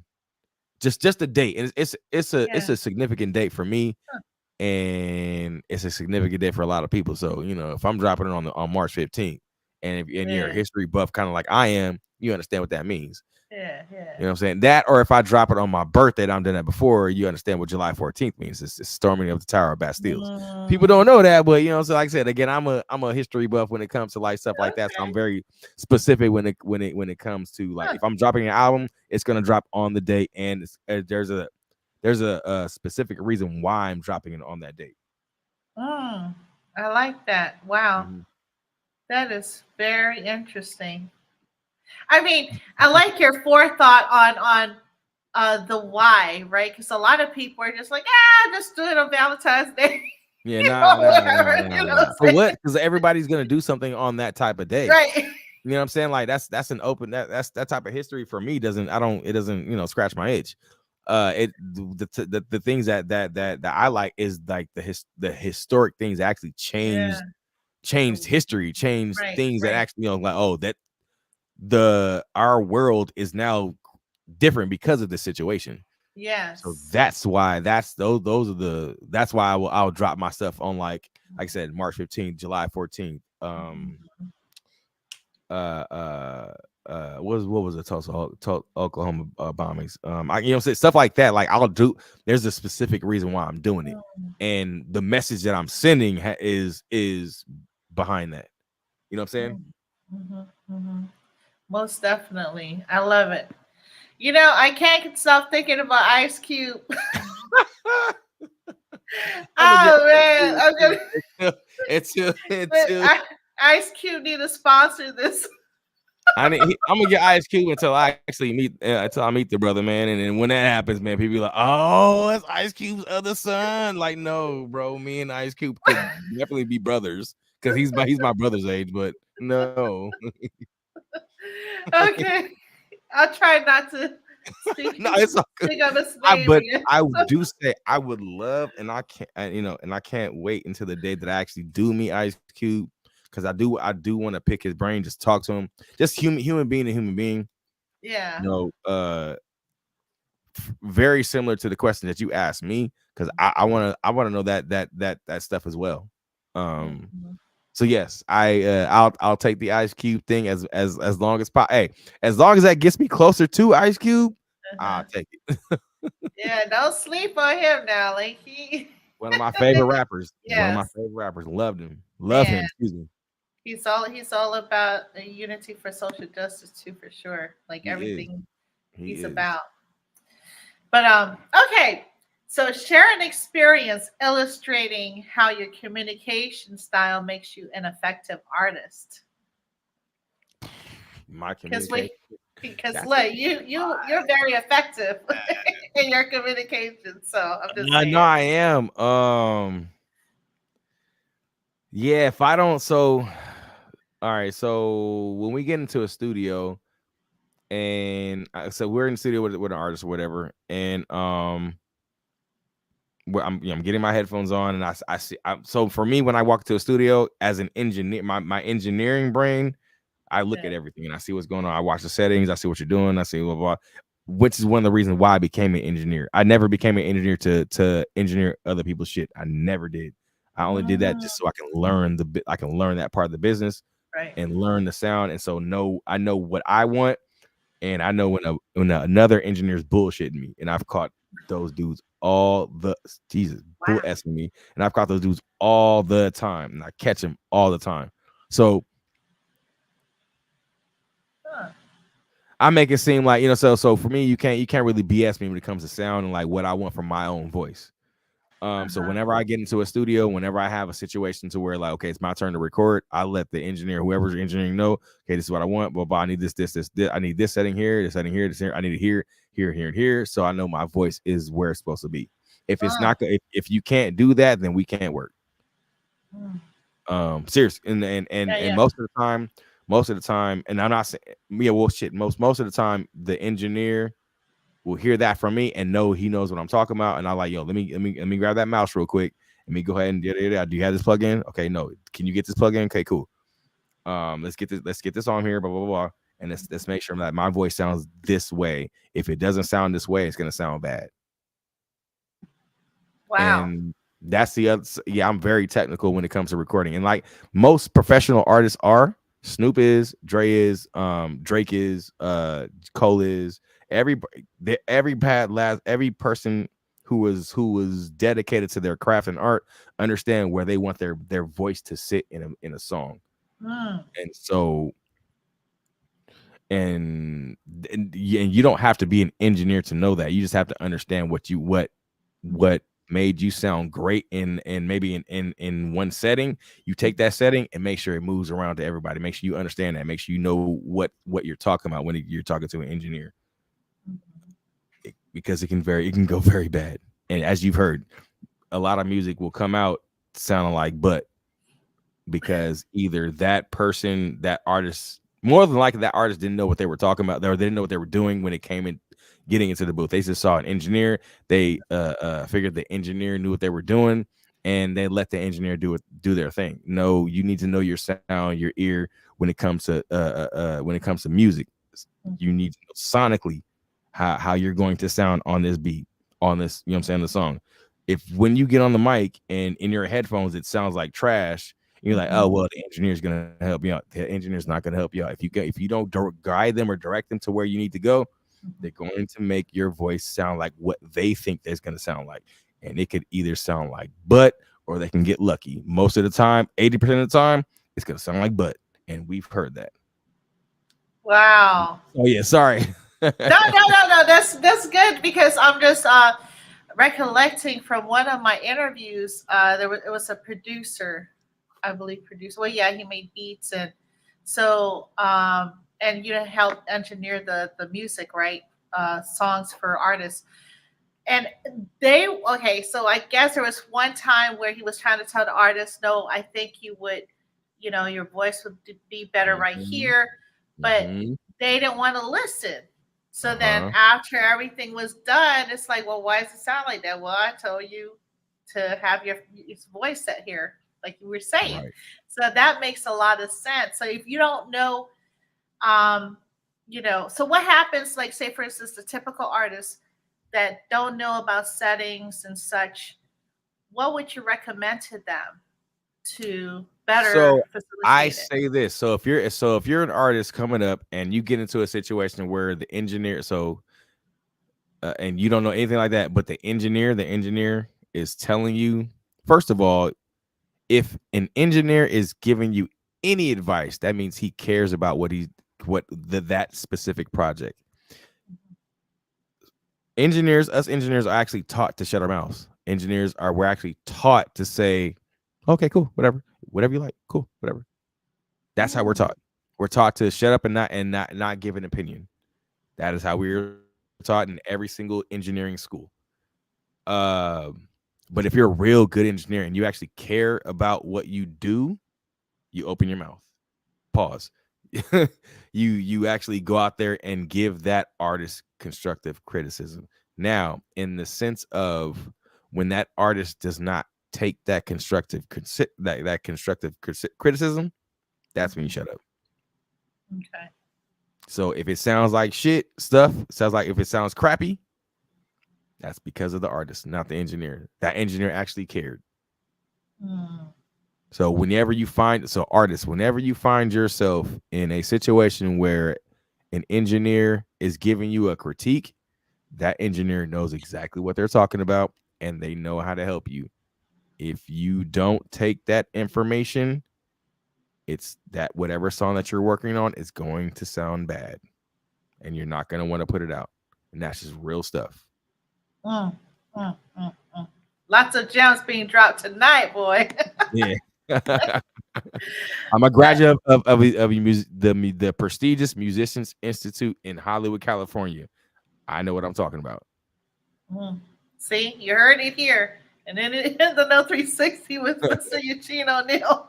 just the date. And it's Yeah. a significant date for me, Huh. and it's a significant day for a lot of people. So if I'm dropping it on March 15th, and you're a Yeah. history buff, kind of like I am, you understand what that means. Yeah. You Yeah. know what I'm saying? That, or if I drop it on my birthday that I'm done that before, you understand what July 14th means. It's storming of the Tower of Bastilles. People Mm, don't know that, but so like I said, again, I'm a history buff when it comes to like stuff like that. So I'm okay. very specific when it comes to like, Huh. if I'm dropping an album, it's gonna drop on the date, and there's a specific reason why I'm dropping it on that date. Mm, I like that. Wow. Mm-hmm. That is very interesting. I mean, I like your forethought on the why, right? Because a lot of people are just like, just do it on Valentine's Day, Yeah, nah, whatever, nah, what I'm nah. For saying? what? Because everybody's gonna do something on that type of day. Right. You know what I'm saying? Like that's an open that's that type of history for me doesn't I don't it doesn't scratch my itch. It the things that I like is like the historic things that actually Yeah. changed history, changed Right. things that Right. actually like, oh, that the our world is now different because of this situation. So Yes. that's why those are that's why I'll drop my stuff on like I said, March 15th, July 14th. Mhm. Uh what was it, Oklahoma bombings, say stuff like that. Like I'll do, there's a specific reason why I'm doing it, Mhm. and the message that I'm sending is behind that. You know what I'm saying? Mhm. Mhm. Most definitely. I love it. I can't stop thinking about Ice Cube. I'm gonna get Oh man, I'm gonna. until Ice Cube need to sponsor this. I'm gonna get Ice Cube until I actually until I meet the brother, man. And then when that happens, man, people be like, "Oh, that's Ice Cube's other son." Like, no, bro, me and Ice Cube could definitely be brothers because he's my brother's age, but no, Okay, I'll try not to speak no, it's all good. speak of his I name but again. I do say I would love, and I can't wait until the day that I actually do meet Ice Cube, because I do want to pick his brain, just talk to him, just human being to human being. Yeah. You know, very similar to the question that you asked me, because I want to know that stuff as well. Um, Mhm. so yes, I'll take the Ice Cube thing as long as hey, as long as that gets me closer to Ice Cube, I'll Uh-huh. take it. Yeah, don't sleep on him now. Like he, One of my favorite rappers. One of my yes, favorite rappers. Loved him. Love man, him. Excuse me. he's all about the unity for social justice too, for sure. Like He is. everything He he's is. about. But okay. So share an experience illustrating how your communication style makes you an effective artist. My Because communication. we, because That's a look, you're very effective in your communication. So I'm just no, saying. I am. Yeah, if I don't, so all right. So when we get into a studio, and so we're in the studio with an artist or whatever, and where I'm getting my headphones on, and I see. So for me, when I walk to a studio as an engineer, my engineering brain, I look Yeah. at everything and I see what's going on. I watch the settings. I see what you're doing. I see blah, blah, blah, which is one of the reasons why I became an engineer. I never became an engineer to engineer other people's shit. I never did. I only did that Mm, just so I can learn I can learn that part of the business right. and learn the sound. And so I know what I want, and I know when another engineer's bullshitting me, and I've caught those dudes all the Jesus bull Wow. s me, and I've caught those dudes all the time, and I catch them all the time. So Huh. I make it seem like, so for me, you can't really BS me when it comes to sound and like what I want from my own voice. So Uh-huh. whenever I get into a studio, whenever I have a situation to where like, okay, it's my turn to record, I let the engineer, whoever's engineering, know, okay, this is what I want, blah blah. I need this. I need this setting here, this setting here, this here. I need it here, here, here, and here. So I know my voice is where it's supposed to be. If it's Uh, not, if you can't do that, then we can't work. mm. Serious, and Yeah, yeah. most of the time, and I'm not saying, yeah, well, shit, most of the time, the engineer will hear that from me and know he knows what I'm talking about. And I like, yo, let me grab that mouse real quick. Let me go ahead and do you have this plug in? Okay, no. Can you get this plug in? Okay, cool. Let's get this on here, blah, blah, blah. And let's make sure that my voice sounds this way. If it doesn't sound this way, it's gonna sound bad. Wow. And that's the other, yeah, I'm very technical when it comes to recording. And like most professional artists are, Snoop is, Dre is, Drake is, Cole is, every person who was dedicated to their craft and art understand where they want their voice to sit in a song. Mm, And so and you don't have to be an engineer to know that. You just have to understand what made you sound great in maybe in one setting. You take that setting and make sure it moves around to everybody. Make sure you understand that. Make sure you know what you're talking about when you're talking to an engineer, because it can go very bad. And as you've heard, a lot of music will come out sounding like butt, because either that artist, more than likely that artist didn't know what they were talking about, or they didn't know what they were doing when it came in getting into the booth. They just saw an engineer. They figured the engineer knew what they were doing, and they let the engineer do their thing. No, you need to know your sound, your ear when it comes to music. You mhm, need to know sonically how you're going to sound on this beat, on this, you know what I'm saying, the song. If when you get on the mic and in your headphones it sounds like trash, you're like, oh mhm, well, the engineer's gonna help you out. The engineer's not gonna help you out. If you don't guide them or direct them to where you need to go, mhm. they're going to make your voice sound like what they think it's gonna sound like, and it could either sound like butt or they can get lucky. Most of the time, 80% of the time, it's gonna sound like butt, and we've heard that. Wow. Oh yeah, sorry. No, no, no, no. That's good because I'm just recollecting from one of my interviews. It was a producer, I believe producer. Well, yeah, he made beats and so and you know helped engineer the music, right? Songs for artists. And they okay, so I guess there was one time where he was trying to tell the artist, no, I think you would, you know, your voice would be better right Mhm, here, but mhm, they didn't want to listen. So then uh-huh, after everything was done, it's like, well, why does it sound like that? Well, I told you to have your voice set here, like you were saying. right. So that makes a lot of sense. So if you don't know, um, you know, so what happens, like say for instance, the typical artist that don't know about settings and such, what would you recommend to them to better So I facilitate it? say this. So if you're an artist coming up and you get into a situation where the engineer, and you don't know anything like that, but the engineer is telling you, first of all, if an engineer is giving you any advice, that means he cares about that specific project. Us engineers are actually taught to shut our mouths. We're actually taught to say, okay, cool, whatever you like, cool, whatever. That's how we're Mm, taught. We're taught to shut up and not give an opinion. That is how we were taught in every single engineering school. But if you're a real good engineer and you actually care about what you do, you open your mouth. Pause. You actually go out there and give that artist constructive criticism. Now, in the sense of when that artist does not take that constructive criticism, that's when you mhm. shut up. Okay. So if it sounds like if it sounds crappy, that's because of the artist, not the engineer. That engineer actually cared. Mm, So whenever you find yourself in a situation where an engineer is giving you a critique, that engineer knows exactly what they're talking about and they know how to help you. If you don't take that information, it's that whatever song that you're working on is going to sound bad and you're not going to want to put it out. And that's just real stuff. mm, mm. Lots of gems being dropped tonight, boy. Yeah. I'm a graduate the prestigious Musicians Institute in Hollywood, California. I know what I'm talking about. Mm. See, you heard it here. And then in the No 360 with Mr. Eugene O'Neil.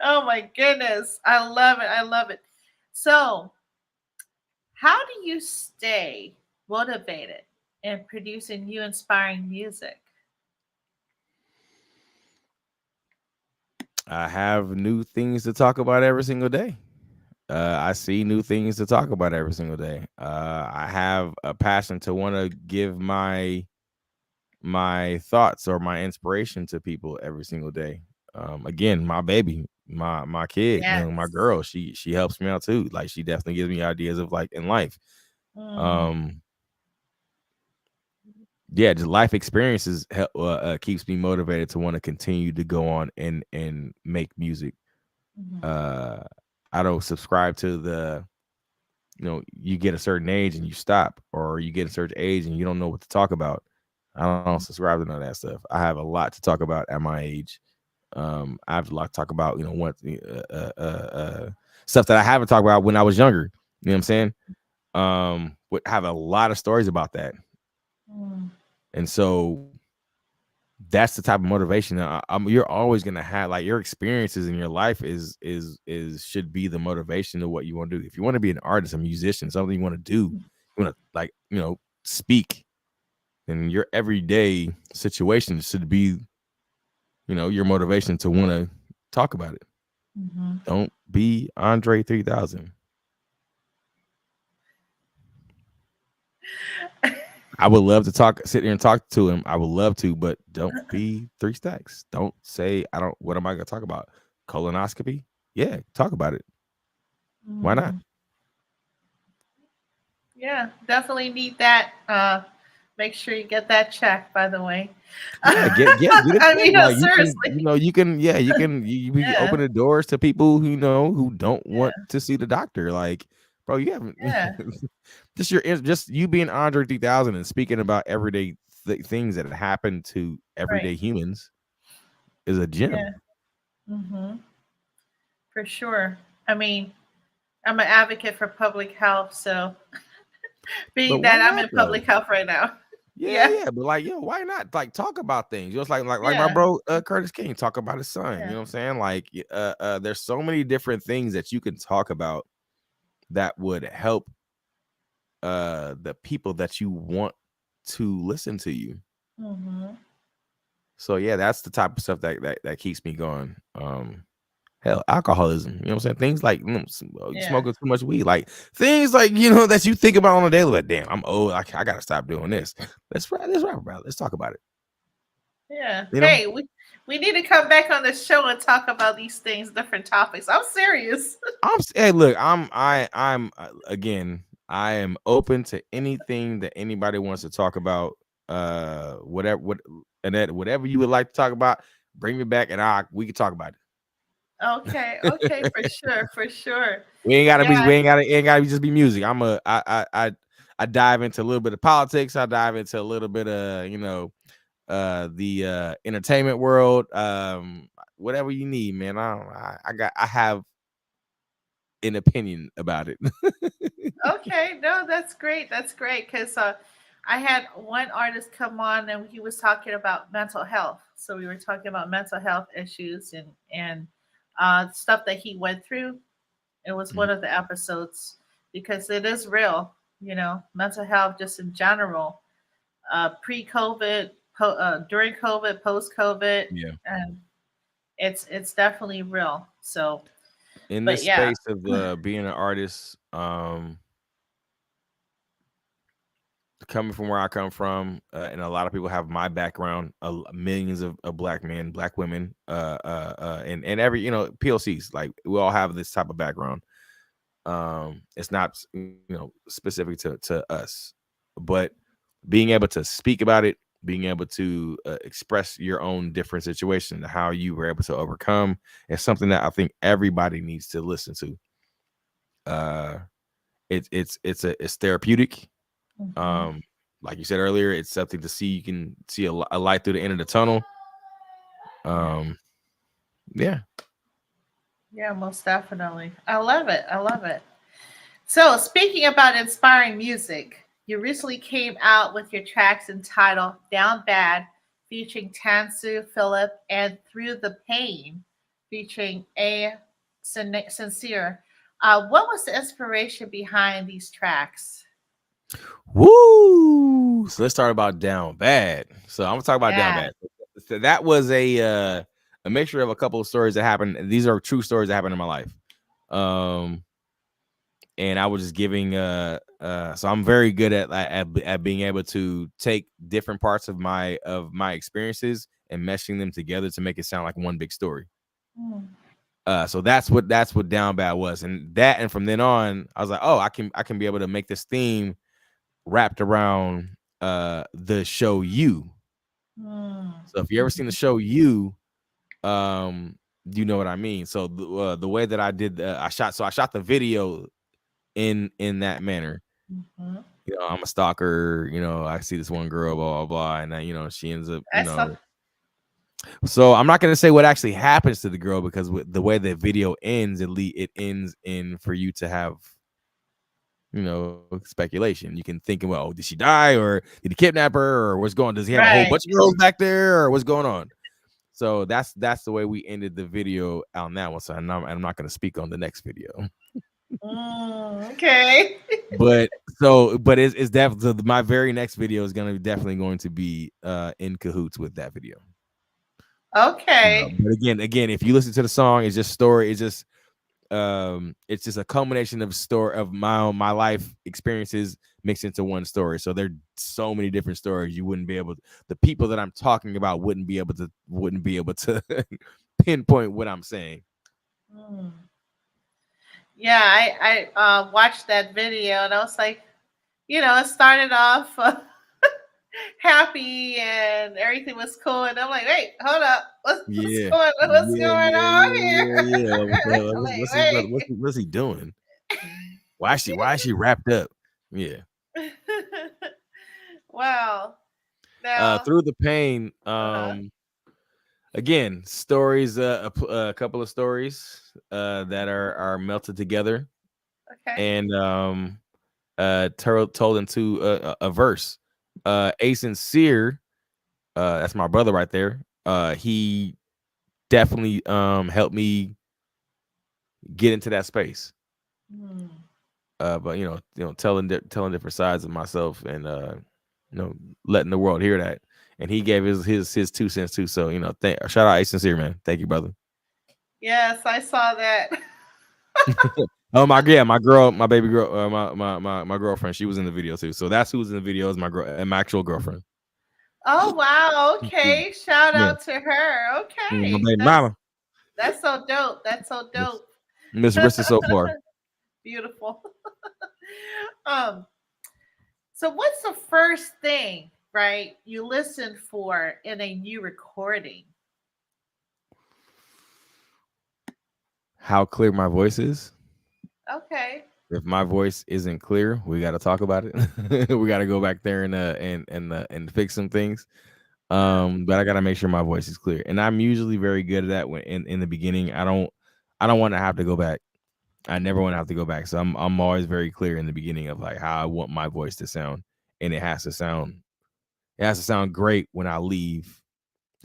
Oh my goodness. I love it. I love it. So, how do you stay motivated in producing new inspiring music? I have new things to talk about every single day. I see new things to talk about every single day. I have a passion to want to give my thoughts or my inspiration to people every single day. Again, my baby, my kid, my Yes. girl, she helps me out too. Like she definitely gives me ideas of like in life. Mm, Um, yeah, just life experiences keeps me motivated to want to continue to go on and make music. mhm, Uh, I don't subscribe to the you get a certain age and you stop, or you get a certain age and you don't know what to talk about. I don't subscribe to none of that stuff. I have a lot to talk about at my age. I have a lot to talk about, what stuff that I haven't talked about when I was younger. You know what I'm saying? Would have a lot of stories about that, mm, and so that's the type of motivation that you're always gonna have. Like your experiences in your life is should be the motivation of what you want to do. If you want to be an artist, a musician, something you want to do, you want to like speak, then your everyday situation should be your motivation to want to talk about it. mhm. Don't be Andre 3000. I would love to sit there and talk to him. I would love to, but don't be Three Stacks. Don't say I don't. What am I going to talk about? Colonoscopy? Yeah, talk about it. Why not? Mm. Yeah, definitely need that. Make sure you get that checked, by the way. Yeah, get it I checked. mean, no, Like seriously. you can open Yeah, the doors to people who don't want yeah, to see the doctor. Like, bro, you haven't yeah. just you being Andre 3000 and speaking about everyday things that happen to Right. everyday humans is a Yeah. gem. Hmm. For sure. I mean, I'm an advocate for public health, so But being why that I'm not in public though? health right now. Yeah, Yeah, yeah, but like, why not like talk about things? Just like my yeah, bro Curtis King talk about his son. You yeah. know what I'm saying? Like, there's so many different things that you can talk about that would help the people that you want to listen to you. Hmm. So yeah, that's the type of stuff that keeps me going. Hell, alcoholism, you know what I'm saying? Things like you Yeah, smoking too much weed, like things like that you think about on a daily. Like, damn, I'm old. I gotta stop doing this. Let's rap about it. Let's talk about it. yeah. You know, Hey, we need to come back on the show and talk about these things, different topics. I'm serious. hey, look, I'm again, I am open to anything that anybody wants to talk about. Whatever you would like to talk about, bring me back and we can talk about it. Okay, okay, for sure, for sure. We ain't gotta be. Yeah, We ain't gotta. It ain't gotta just be music. I dive into a little bit of politics. I dive into a little bit of the entertainment world. Whatever you need, man. I have an opinion about it. Okay, no, that's great. That's great because I had one artist come on and he was talking about mental health. So we were talking about mental health issues and stuff that he went through. It was one of the episodes because it is real, mental health just in general, pre-COVID, during COVID, post-COVID, Yeah. and it's definitely real. So, In but this yeah. space of being an artist, coming from where I come from, and a lot of people have my background, millions of black men, black women, and every POCs, like we all have this type of background. It's not specific to us, but being able to speak about it, being able to express your own different situation, how you were able to overcome, is something that I think everybody needs to listen to. It's therapeutic. Mhm. Um, like you said earlier, it's something to see. You can see a light through the end of the tunnel. Um, yeah. Yeah, most definitely. I love it. I love it. So, speaking about inspiring music, you recently came out with your tracks entitled Down Bad, featuring Tansu Phillip, and Through the Pain, featuring A Sincere. What was the inspiration behind these tracks? Woo! So let's start about Down Bad. So I'm gonna talk about Down Yeah. Bad. So that was a mixture of a couple of stories that happened. These are true stories that happened in my life. Um, and I was just giving so I'm very good at being able to take different parts of my experiences and meshing them together to make it sound like one big story. Mm. So that's what Down Bad was, and from then on, I was like, oh, I can be able to make this theme wrapped around the show You. Mm. So if you ever seen the show You, you know what I mean. So the way that I did, I shot the video in that manner. Mhm. I'm a stalker. I see this one girl, blah blah blah, and then she ends up, I saw. So I'm not gonna say what actually happens to the girl because with the way the video ends, it ends in for you to have speculation. You can think, well, did she die or did he kidnap her or what's going on? Does he have a whole Right. bunch of girls back there or what's going on? So that's the way we ended the video on that one. So I'm not gonna speak on the next video. Okay. But it's definitely, so my very next video is gonna be definitely going to be in cahoots with that video. Okay. But again, if you listen to the song, it's just story. It's just a culmination of story of my life experiences mixed into one story. So there are so many different stories. You wouldn't be able to, the people that I'm talking about wouldn't be able to pinpoint what I'm saying. Mm. Yeah, I watched that video and I was like, it started off happy and everything was cool, and I'm like, wait, hold up, Yeah, what's yeah, going yeah, on yeah, here? yeah, yeah. Like, What's his brother? What's he doing? Why is she wrapped up? Yeah. wait. Wow. Now, Through the pain. uh-huh. Again, stories. A couple of stories that are melted together Okay. and told into a verse. A Sincere, that's my brother right there. He definitely helped me get into that space. Hmm. But telling different sides of myself and you know, letting the world hear that. And he gave his 2 cents too. So shout out A Sincere, man. Thank you, brother. Yes, I saw that. Oh my, yeah, my girl, my baby girl, my girlfriend, she was in the video too. So that's who's in the video is my girl, and my actual girlfriend. Oh wow. Mhm. Okay. Shout Yeah, out to her. my Okay. baby That's mama, that's so dope. That's so Miss dope. Miss Rissa so far. Beautiful. um. So, what's the first thing, right, you listen for in a new recording? How clear my voice is. Okay. if my voice isn't clear, we got to talk about it. We got to go back there and fix some things. But I got to make sure my voice is clear, and I'm usually very good at that when in the beginning. I don't want to have to go back. I never want to have to go back. So I'm always very clear in the beginning of like how I want my voice to sound, and it has to sound great when I leave.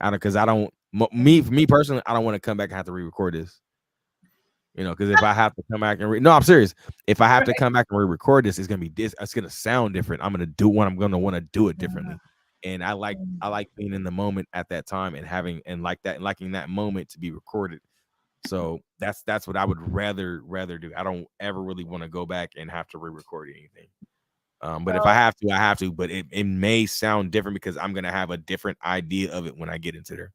I don't because I don't me for me personally, I don't want to come back and have to re-record this. Because if I have to come back and no, I'm serious. If I have to Right. come back and re-record this, it's gonna be this. It's gonna sound different. I'm gonna do what I'm gonna want to do it Uh-huh. differently. And I like being in the moment at that time and having and like that and liking that moment to be recorded. So that's what I would rather do. I don't ever really want to go back and have to re-record anything. But if I Oh, have to, I have to. But it may sound different because I'm gonna have a different idea of it when I get into there.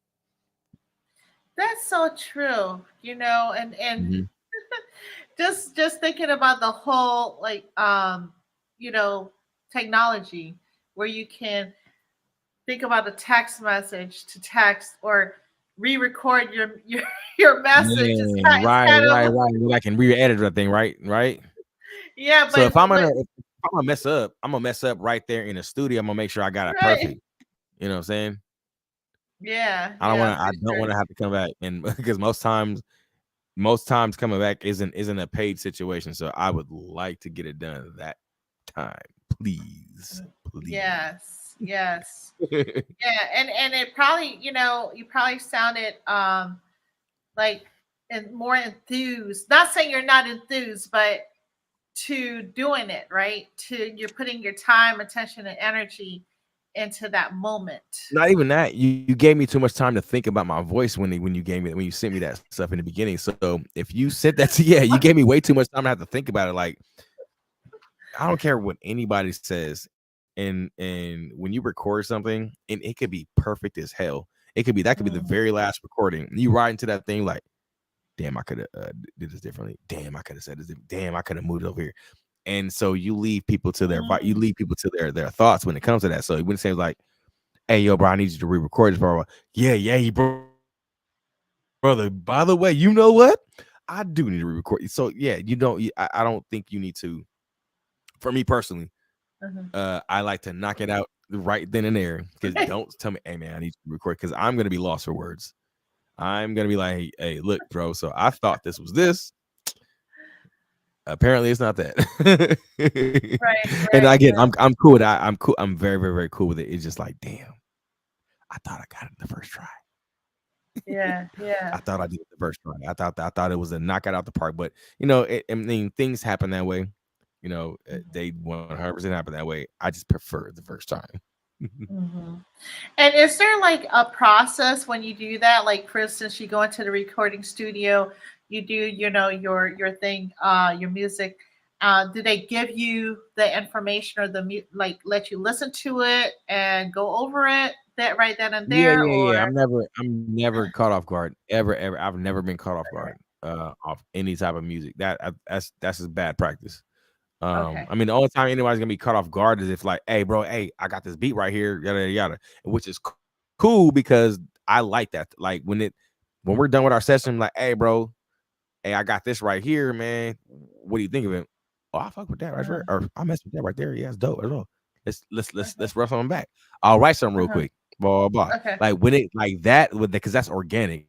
that's so true. And Mhm. just thinking about the whole like you know technology where you can think about a text message to text or re-record your message. Yeah, It's right, kind right, of right. I can re-edit that thing, right, right. yeah, So but if I'm gonna mess up, I'm gonna mess up right there in the studio. I'm gonna make sure I got it right. perfect. You know what I'm saying? Yeah, I don't yeah, want to. for I don't sure. want to have to come back and because most times coming back isn't a paid situation. So I would like to get it done that time, please, please. Yes, yes. Yeah, and it probably, you probably sounded like and more enthused. Not saying you're not enthused, but to doing it, right? To you're putting your time, attention, and energy into that moment. Not even that. You gave me too much time to think about my voice when you sent me that stuff in the beginning. So if you sent that to you gave me way too much time to have to think about it. Like I don't care what anybody says, and when you record something, and it could be perfect as hell. That could be the Mhm. very last recording. You ride into that thing like, damn, I could have did this differently. Damn, I could have said this. Damn, I could have moved over here. And so you Mm. leave people to their thoughts when it comes to that. So when it says like, hey, yo, bro, I need you to re-record this, bro. Yeah, yeah, brother. By the way, you know what? I do need to re-record. So yeah, I don't think you need to. For me personally, Mhm. I like to knock it out right then and there. Because don't tell me, hey man, I need to record because I'm gonna be lost for words. I'm gonna be like, hey, look, bro. So I thought this was this. Apparently, it's not that. Right, And right, again, right. I'm cool with that. I'm cool. I'm very, very, very cool with it. It's just like, damn, I thought I got it the first try. Yeah, yeah. I thought I did it the first try. I thought it was a knockout out the park. But I mean, things happen that way. They 100% happen that way. I just prefer the first time. Hmm. And is there like a process when you do that? Like, for instance, you go into the recording studio, you do, your thing, your music. Do they give you the information or like let you listen to it and go over it that right then and Yeah, there, yeah, yeah. or I'm never caught off guard. Ever, ever. I've never been caught off guard off any type of music. That's just bad practice. okay, I mean, the only time anybody's gonna be caught off guard is if like, hey, bro, hey, I got this beat right here, yada yada yada, which is cool because I like that. Like when we're done with our session, like, hey, bro, hey, I got this right here, man. What do you think of it? Oh, I fuck with that right there, uh-huh, or I mess with that right there. Yeah, it's dope as well. Let's okay, rough on back. I'll write something real uh-huh, quick. Blah blah blah. okay, Like when it like that with because that's organic.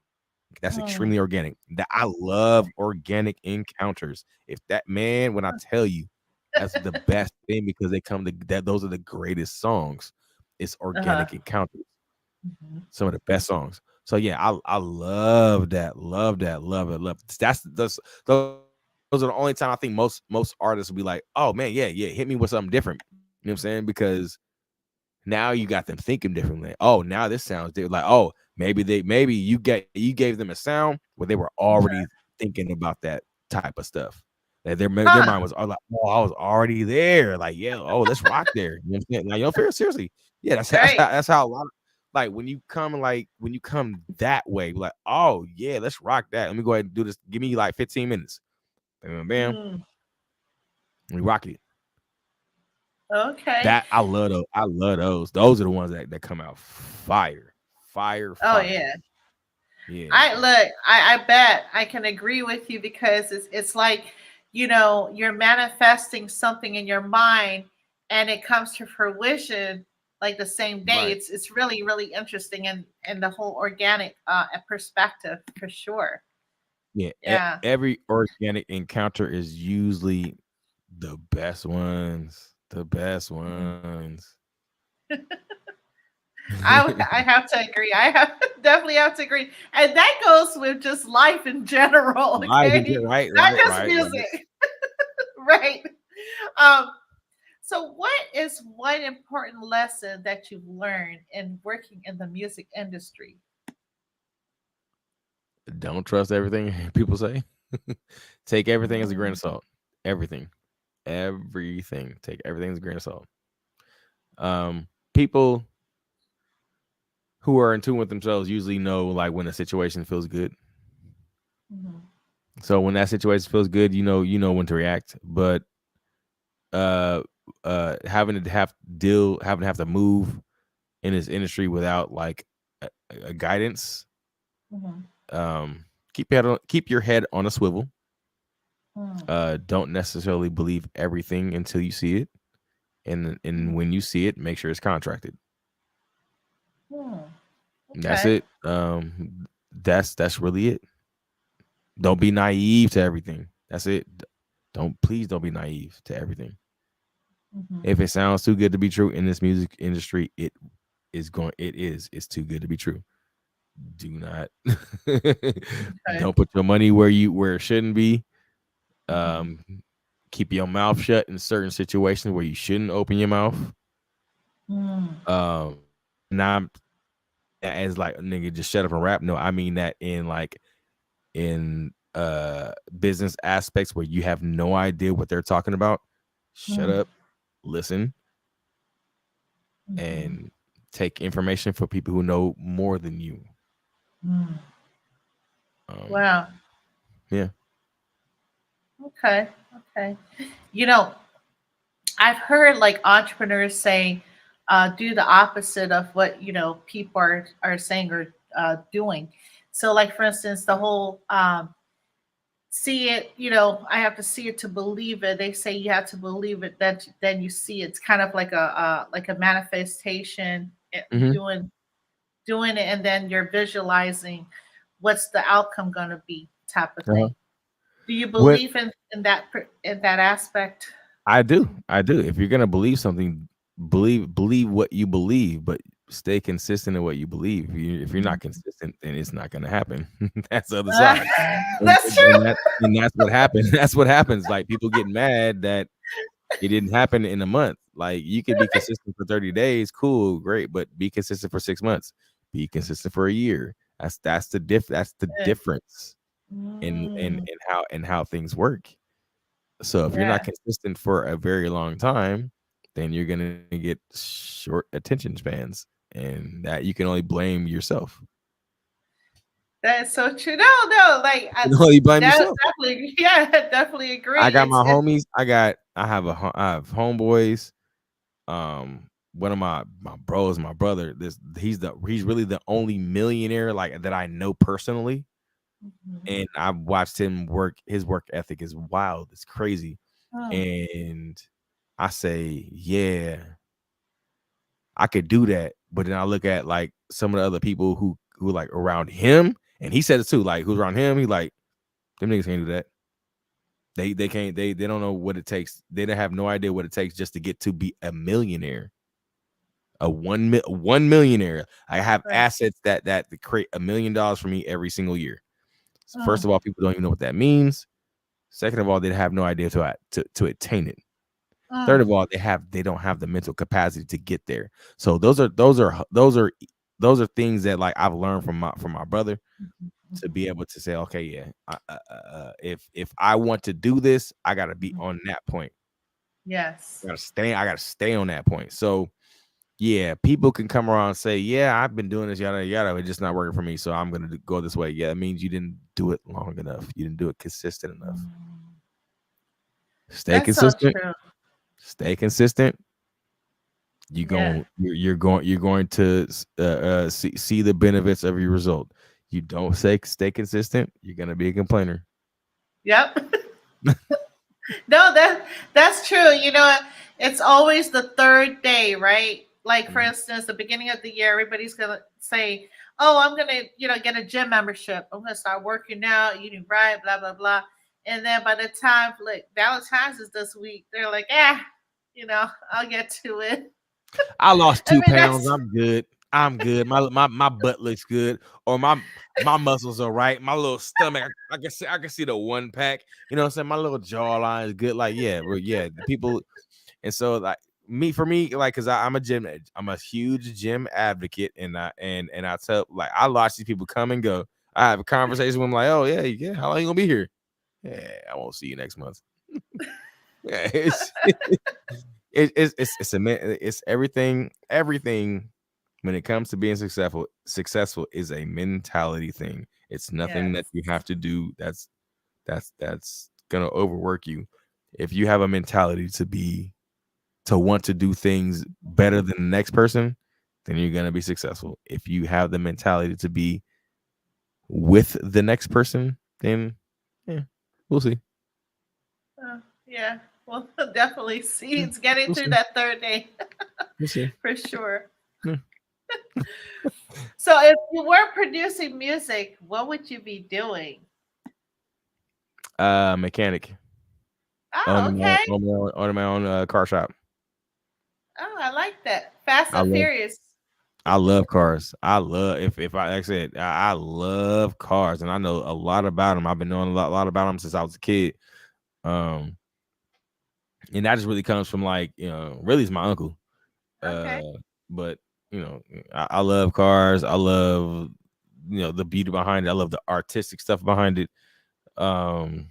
That's mm, extremely organic. That I love organic encounters. If that man, when I tell you, that's the best thing because they come to that. Those are the greatest songs. It's uh-huh, organic encounters. mhm, Some of the best songs. So yeah, I love that. Love that. Love it. Love it. Those are the only time I think most artists will be like, oh man, yeah, yeah, hit me with something different. You know what I'm saying? Because now you got them thinking differently. Oh, now this sounds different. Like, oh, maybe you gave them a sound where they were already thinking about that type of stuff. That their huh, mind was all like, oh, I was already there. Like, yeah, oh, let's rock there. You know what I'm saying? Like, fair, seriously. Yeah, right, that's how a lot of like when you come that way, like, oh yeah, let's rock that. Let me go ahead and do this. Give me like 15 minutes. Bam, bam, bam. mm, We rock it. okay, That I love those. I love those. Those are the ones that come out fire, fire, oh fire. yeah. Yeah. I look, I bet I can agree with you because it's like, you're manifesting something in your mind and it comes to fruition like the same day. Right. It's really, really interesting in the whole organic perspective for sure. Yeah. Yeah. Every organic encounter is usually the best ones. The best ones. I have to agree. I have definitely have to agree. And that goes with just life in general, Live in okay? right, Not right, just right, right. music. Right. Um, so what is one important lesson that you've learned in working in the music industry? Don't trust everything people say. Take everything as a grain Mm, of salt. Everything. Everything. Take everything as a grain of salt. People who are in tune with themselves usually know like when a situation feels good. mhm, So when that situation feels good, you know when to react. But uh having to have to move in this industry without like a guidance, mhm, um keep your head on a swivel. mm, Don't necessarily believe everything until you see it, and mm, when you see it, make sure it's contracted. mm. And that's Okay. it. That's really it. Don't be naive to everything. That's it. Don't be naive to everything. Mhm. If it sounds too good to be true in this music industry, it's too good to be true. Do not Okay. don't put your money where it shouldn't be. Mhm. Um keep your mouth shut in certain situations where you shouldn't open your mouth. Mm. Not as like nigga just shut up and rap. No, I mean that in like in business aspects where you have no idea what they're talking about. Shut Mm. up, listen, Mhm. and take information from people who know more than you. Mm. Um, Wow. yeah. Okay. Okay. You know, I've heard like entrepreneurs say, do the opposite of what people are saying or doing. So, like for instance, the whole see it. I have to see it to believe it. They say you have to believe it, then you see it. It's kind of like a manifestation, Hmm. doing it, and then you're visualizing what's the outcome going to be, type of Uh-huh. thing. Do you When believe in that aspect? I do, I do. If you're gonna believe something, believe what you believe, but stay consistent in what you believe. If you're not consistent, then it's not gonna happen. That's the other Uh, side. And, that's and, and true. that and that's what happened. That's what happens. Like people get mad that it didn't happen in a month. Like you could be consistent for 30 days, cool, great, but be consistent for 6 months. Be consistent for a year. That's the difference Mm, in how things work. So if you're not yeah, consistent for a very long time, then you're gonna get short attention spans, and that you can only blame yourself. that's so true. No, like You can only blame that yourself. definitely, yeah, I definitely agree. I got my It's homies. I have homeboys. One of my bros, my brother. He's really the only millionaire like that I know personally, Mhm. and I've watched him work. His work ethic is wild. It's crazy, Mm, and I say, yeah, I could do that. But then I look at like some of the other people who like around him, and he said it too. Like who's around him, he like them niggas can't do that. They can't they don't know what it takes. They don't have no idea what it takes just to get to be a millionaire. A one millionaire. I have right. assets that create $1 million for me every single year. First Mm, of all, people don't even know what that means. Second of all, they have no idea to attain it. Third mm, of all, they don't have the mental capacity to get there. So those are things that like I've learned from my brother mhm, to mhm. be able to say, okay, yeah, if I want to do this, I got to be Mhm. on that point. Yes. I gotta stay on that point. So yeah, people can come around and say, yeah, I've been doing this yada yada, it's just not working for me, so I'm gonna go this way. Yeah, it means you didn't do it long enough. You didn't do it consistent enough. Mm. Stay That's so consistent. true. Stay consistent. Yeah. You're going to see the benefits of your result. You don't stay consistent, you're gonna be a complainer. Yep. No, that's true. It's always the third day, right? Like for Mhm. instance, the beginning of the year, everybody's gonna say, "Oh, I'm gonna, get a gym membership. I'm gonna start working out, eating right, blah blah blah." And then by the time like Valentine's is this week, they're like, I'll get to it." I lost I two mean, pounds. that's I'm good. I'm good. My butt looks good, or my muscles are right. My little stomach, I can see the one pack. You know what I'm saying? My little jawline is good. Like, yeah, yeah. The people, and so like for me, like, cause I'm a huge gym advocate, and I tell like I watch these people come and go. I have a conversation with them like, oh yeah, yeah. How long you gonna be here? Yeah, I won't see you next month. Yeah, it's everything when it comes to being successful is a mentality thing. It's nothing that yes. you have to do that's gonna overwork you. If you have a mentality to want to do things better than the next person, then you're gonna be successful. If you have the mentality to be with the next person, then yeah, we'll see. Yeah. Well, definitely see Yeah, it's getting we'll through see. that third day We'll see. for sure. Yeah. So if you weren't producing music, what would you be doing? Mechanic. Oh, okay. Own my own car shop. Oh, I like that. Fast I and love Furious. I love cars. I love if I like I said I love cars and I know a lot about them. I've been knowing a lot about them since I was a kid. Um, and that just really comes from like really it's my uncle. Uh, Okay. but I love cars. I love the beauty behind it. I love the artistic stuff behind it. Um,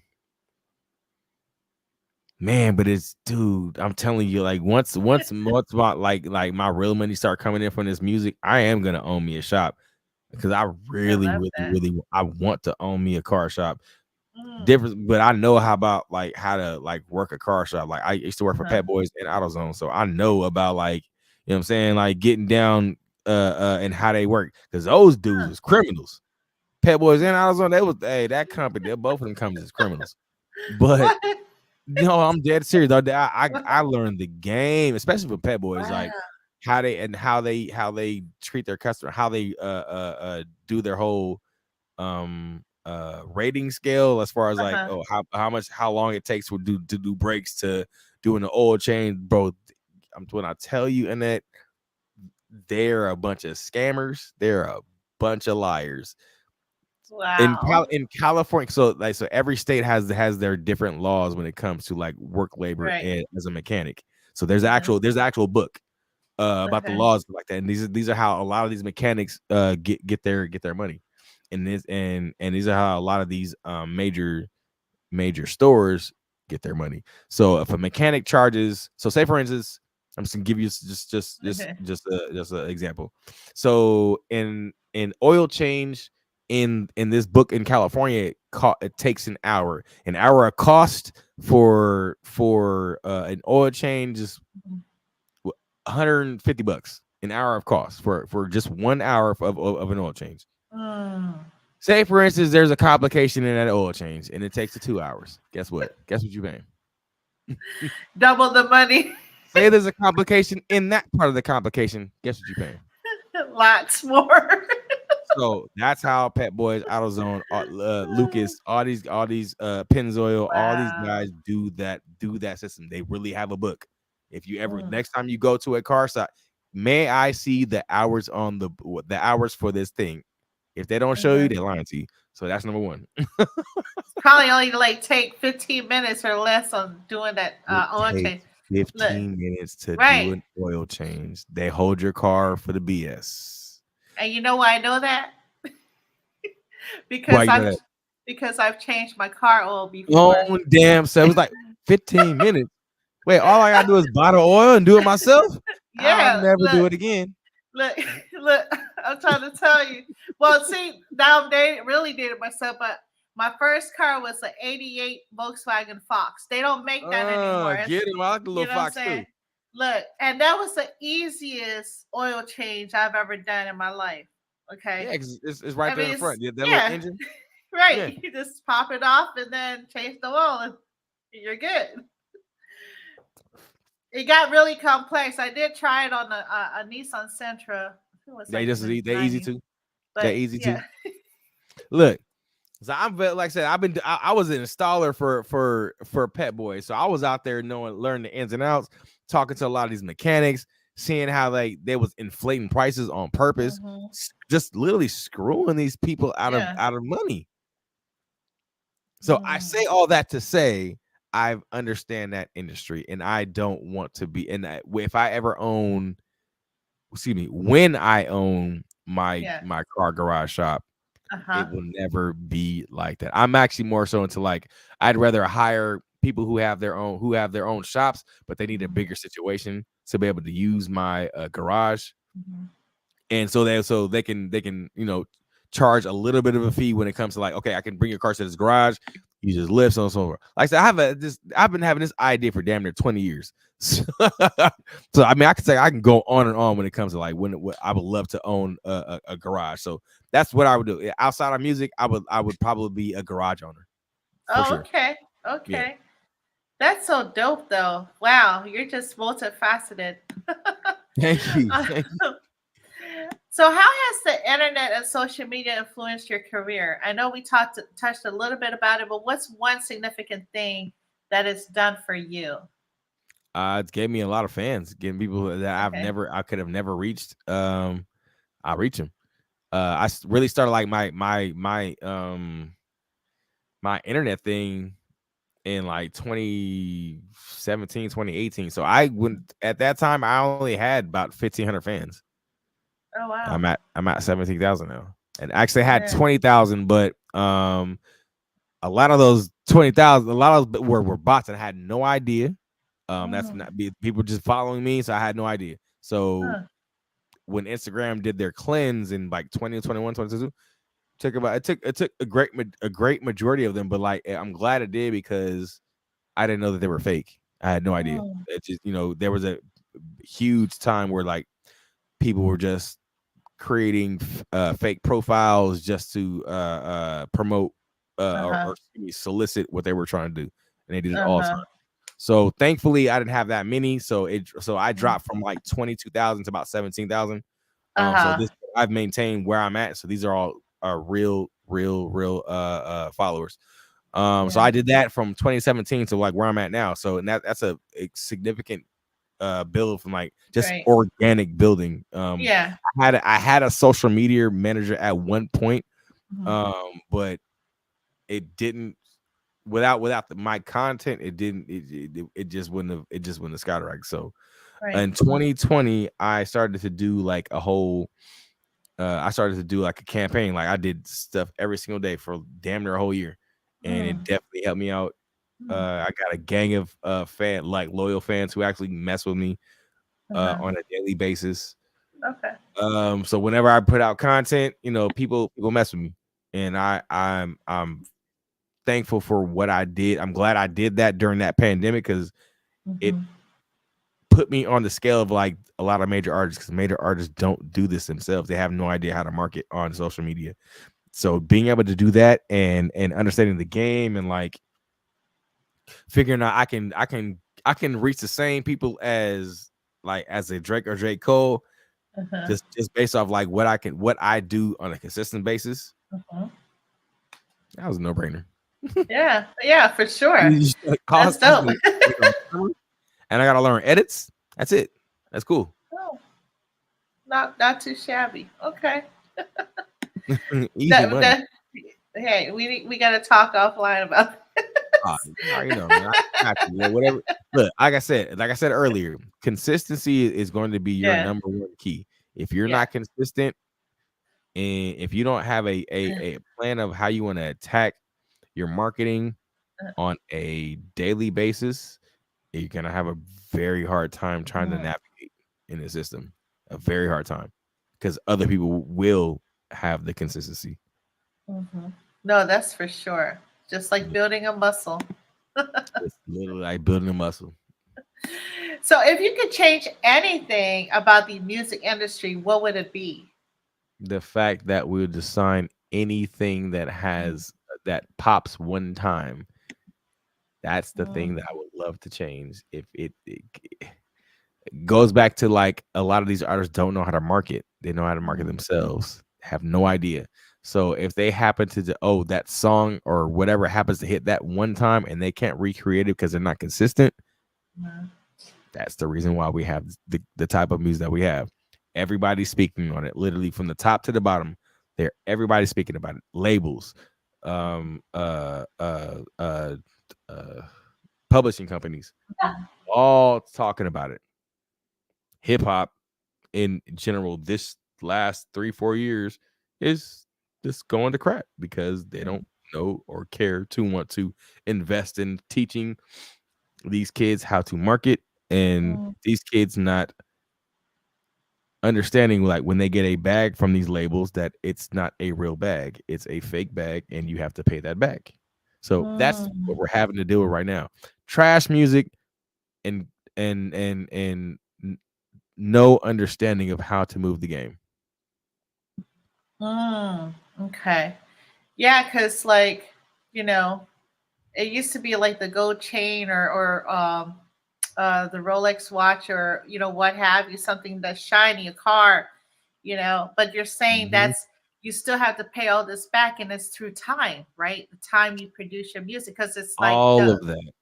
Man, but it's dude, I'm telling you, like once my like my real money start coming in from this music, I am gonna own me a shop because I I really, love really, that. really I want to own me a car shop. Mm. Different, but I know how to like work a car shop. Like I used to work for Uh-huh. Pet Boys and AutoZone, so I know about like what I'm saying, like getting down and how they work because those dudes Huh. was criminals. Pet Boys and AutoZone, they was that company, both of them companies is criminals. But What? no, I'm dead serious though. I learned the game, especially for Pet Boys, like Wow. how they treat their customer, how they do their whole rating scale as far as like Uh-huh. how long it takes to do breaks to doing the oil change, bro. I'm when I tell you, and that they're a bunch of scammers, they're a bunch of liars Wow. In California. So every state has their different laws when it comes to like work labor Right. and as a mechanic. So there's Hmm. actual book about the Okay. laws like that, and these are how a lot of these mechanics get their money, and these are how a lot of these major stores get their money. So if a mechanic charges, so say for instance, I'm just gonna give you Okay. just an example. So in oil change in this book in California, it takes an hour. An hour of cost for an oil change is $150. An hour of cost for just 1 hour of an oil change. Mm. Say for instance, there's a complication in that oil change and it takes 2 hours. Guess what? Guess what you're paying? Double the money. Say there's a complication in that part of the complication. Guess what you're paying? Lots more. So that's how Pet Boys, AutoZone, Lucas, all these Pennzoil, all these Wow. guys do that system. They really have a book. If you ever Mm. next time you go to a car site, may I see the hours on the hours for this thing? If they don't show you, Mhm. they're lying to you. So that's number one. Probably only like take 15 minutes or less on doing that It oil change. takes Look, 15 minutes to do right. an oil change. They hold your car for the BS. And you know why I know that? Why Because you know I've that? because I've changed my car oil Oh before. damn! So it was like 15 minutes. Wait, all I gotta do is buy the oil and do it myself. I'll Yeah, never do look, it again. look, look. I'm trying to tell you. Well, see, now they really did it myself, but my first car was an '88 Volkswagen Fox. They don't make that anymore. Get him. I like the You little know what I'm fox saying? too. Look, and that was the easiest oil change I've ever done in my life. Yeah, Okay. because it's right I there in mean, the front. That little yeah, engine. Yeah. right. You just pop it off and then change the oil and you're good. It got really complex. I did try it on a Nissan Sentra. It was They like in just the they easy 90s, too. They but easy yeah. too. Look, so like I said, I was an installer for Pet Boy, so I was out there learning the ins and outs, talking to a lot of these mechanics, seeing how they was inflating prices on purpose, Hmm. just literally screwing these people Yeah. out of money. So I Mm. say all that to say I understand that industry, and I don't want to be in that. If I ever own, excuse me, when I own Yeah. my car garage shop, Uh-huh. it will never be like that. I'm actually more so into like I'd rather hire people who have their own shops, but they need a Mhm. bigger situation to be able to use my garage, Mhm. and they can charge a little bit of a fee when it comes to like, okay, I can bring your car to this garage, you just live, so on and so forth. Like I said, I've been having this idea for damn near 20 years. So, so I mean, I could say I can go on and on when it comes to like when I would love to own a garage. So that's what I would do. Outside of music, I would probably be a garage owner for Oh, sure. okay. Yeah. Okay. That's so dope though. Wow, you're just multifaceted. Thank you. Uh, Thank you. so how has the internet and social media influenced your career? I know we touched a little bit about it, but what's one significant thing that it's done for you? It gave me a lot of fans, getting people that Okay. I could have never reached. I reach them. Really started like my internet thing in like 2017, 2018. So I went at that time I only had about 1,500 fans. Oh wow. I'm at 17,000 now. And actually I had Yeah. 20,000, but a lot of those 20,000, a lot of those were bots and I had no idea. That's Mm. not people just following me, so I had no idea. So Huh. when Instagram did their cleanse in like 2021, 22, it took a great majority of them, but like I'm glad it did because I didn't know that they were fake. I had no idea. Mm. It just there was a huge time where like people were just creating fake profiles just to promote Uh-huh. or solicit what they were trying to do, and they did it all the Uh-huh. time. So thankfully, I didn't have that many. So I Mm. dropped from like 22,000 to about 17,000. So Uh-huh. this I've maintained where I'm at. So these are all real followers. So Yeah. I did that from 2017 to like where I'm at now. So and that's a significant build from like just Great. organic building. Yeah. I had a social media manager at one point, Mhm. but it didn't without my content, it didn't it just wouldn't have skyrocketed. So Right. in 2020, I started to do like a whole I started to do like a campaign. Like I did stuff every single day for damn near a whole year. And it Mm. definitely helped me out. Mm. I got a gang of loyal fans who actually mess with me Uh-huh. on a daily basis. Okay. So whenever I put out content, people mess with me. And I'm thankful for what I did. I'm glad I did that during that pandemic because it Mhm. put me on the scale of like a lot of major artists because major artists don't do this themselves. They have no idea how to market on social media. So being able to do that and understanding the game and like figuring out I can reach the same people as like as a Drake or J. Cole Uh-huh. just based off like what I do on a consistent basis. Uh-huh. That was a no brainer. Yeah. Yeah, for sure. That's dope. And I gotta learn edits. That's it. That's cool. Oh, not too shabby. Okay. Easy That money. that hey, we got to talk offline about You already know, man. I got you, man. Whatever. Look, like I said earlier, consistency is going to be your yeah. number one key. If you're Yeah. not consistent and if you don't have a plan of how you want to attack your marketing on a daily basis, you're gonna have a very hard time trying to navigate in the system. A very hard time because other people will have the consistency. Mm-hmm. No, that's for sure. Just like Yeah, building a muscle. it's literally like building a muscle. So, if you could change anything about the music industry, what would it be? The fact that we'll design anything that pops one time, that's the thing Mm. that I would love to change. If it Goes back to like a lot of these artists don't know how to market. They know how to market Mm, themselves. Have no idea. So if they happen to that song or whatever happens to hit that one time and they can't recreate it because they're not consistent, mm, that's the reason why we have the type of music that we have. Everybody's speaking on it, literally from the top to the bottom. There, everybody's speaking about it. Labels, um, uh, uh, uh, uh, publishing companies, all talking about it. Hip hop in general, this last 3-4 years is just going to crap because they mm, don't know or care to want to invest in teaching these kids how to market, and mm, these kids not understanding like when they get a bag from these labels that it's not a real bag, it's a fake bag and you have to pay that back. So that's what mm, we're having to deal with right now. Trash music and and no understanding of how to move the game. mm. Okay. Yeah, because like, you know, it used to be like the gold chain or the Rolex watch or what have you, something that's shiny, a car, but you're saying Mhm. that's you still have to pay all this back and it's through time, right? The time you produce your music because it's like All the of that.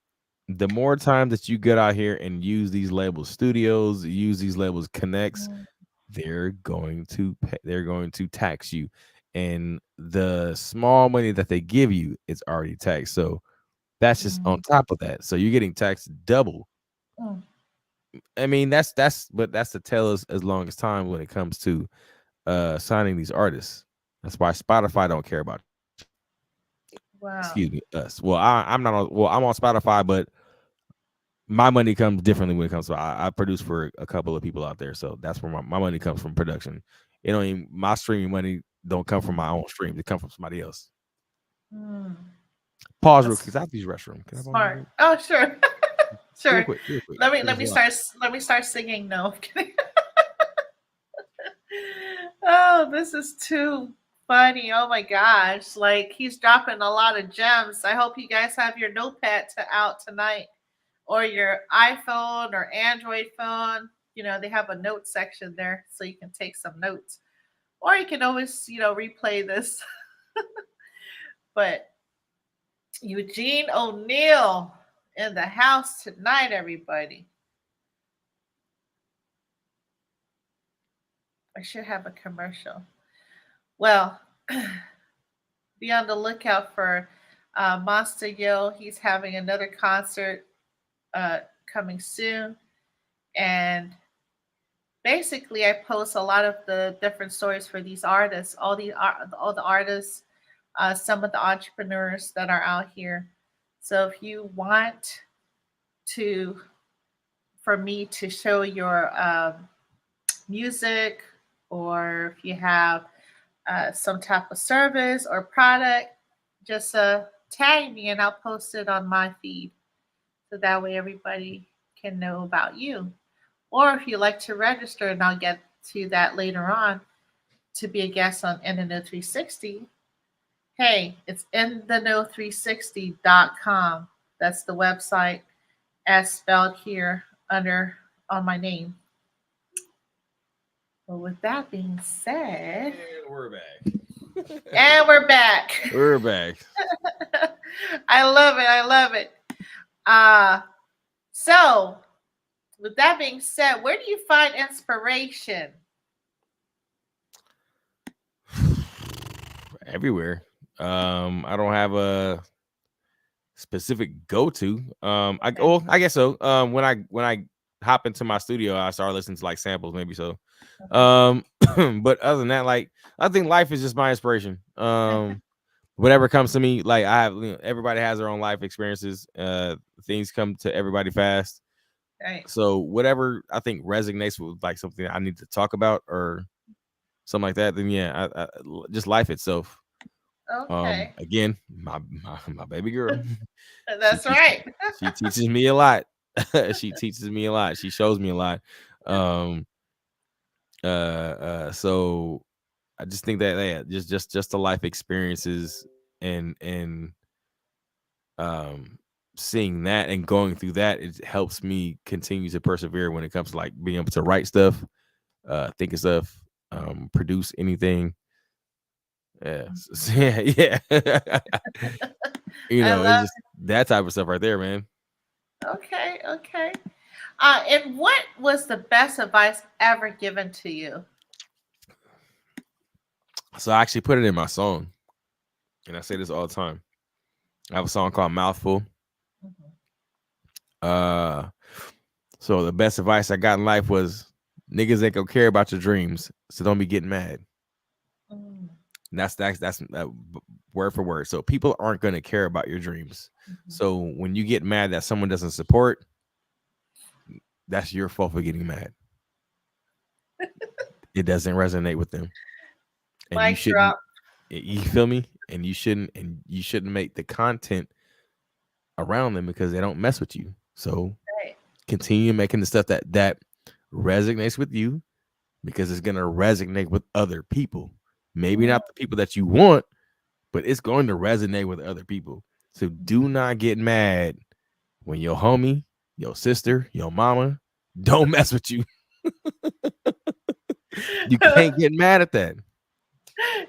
The more time that you get out here and use these labels studios, use these labels connects, mm, they're going to tax you. And the small money that they give you is already taxed. So that's just on mm, top of that. So you're getting taxed double. mm. I mean, that's the tell us as long as time when it comes to signing these artists. That's why Spotify don't care about, Wow. excuse me, us. Well, I'm not on, well, I'm on Spotify, but my money comes differently when it comes to I produce for a couple of people out there, so that's where my money comes from, production. You know, my streaming money don't come from my own streams; it comes from somebody else. Mm. Pause real quick. That's 'Cause I have to use the restroom. Can I pause real smart. quick? Oh, sure. Real Sure. quick, real quick. Let me Take let us a me lot. start let me start singing. No, I'm kidding. Oh, this is too funny. Oh my gosh. Like he's dropping a lot of gems. I hope you guys have your notepad out tonight or your iPhone or Android phone. They have a note section there so you can take some notes. Or you can always, replay this. But Eugene O'Neil in the house tonight, everybody. I should have a commercial. Well, be on the lookout for Monster Yo. He's having another concert uh, coming soon. And basically, I post a lot of the different stories for these artists, all the artists, some of the entrepreneurs that are out here. So if you want to, for me to show your music, or if you have some type of service or product, just tag me and I'll post it on my feed. So that way everybody can know about you. Or if you like to register, and I'll get to that later on, to be a guest on In the Know 360, hey, it's inthethe360.com. That's the website as spelled here under on my name. Well, with that being said, And we're back. and we're back. We're back. I love it. I love it. Uh, so, with that being said, where do you find inspiration? Everywhere. I don't have a specific go to. Okay. I guess so. When I hop into my studio, I start listening to like samples, maybe so. Uh-huh. Um, but other than that, like I think life is just my inspiration. Whatever comes to me, like I have, everybody has their own life experiences. Things come to everybody fast. Right. So whatever I think resonates with like something I need to talk about or something like that, then yeah, just life itself. Okay. Again, my baby girl, she That's teaches right. she teaches me a lot. She teaches me a lot. She shows me a lot. Um, so I just think that yeah, just the life experiences and um seeing that and going through that, it helps me continue to persevere when it comes to like being able to write stuff, think of stuff, produce anything. Yeah, yeah. I It's love just that type of stuff right there, man. Okay, okay. And what was the best advice ever given to you? So I actually put it in my song, and I say this all the time. I have a song called Mouthful. Mhm. Uh, so the best advice I got in life was niggas ain't gonna care about your dreams, so don't be getting mad. Mm, And that's word for word. So people aren't gonna care about your dreams. mhm. So when you get mad that someone doesn't support, that's your fault for getting mad. It doesn't resonate with them, and you Mic shouldn't. drop. You feel me? And you shouldn't make the content around them because they don't mess with you. So Right. continue making the stuff that resonates with you because it's gonna resonate with other people. Maybe Mm, not the people that you want, but it's going to resonate with other people. So do not get mad when your homie, your sister, your mama don't mess with you. You can't get mad at that.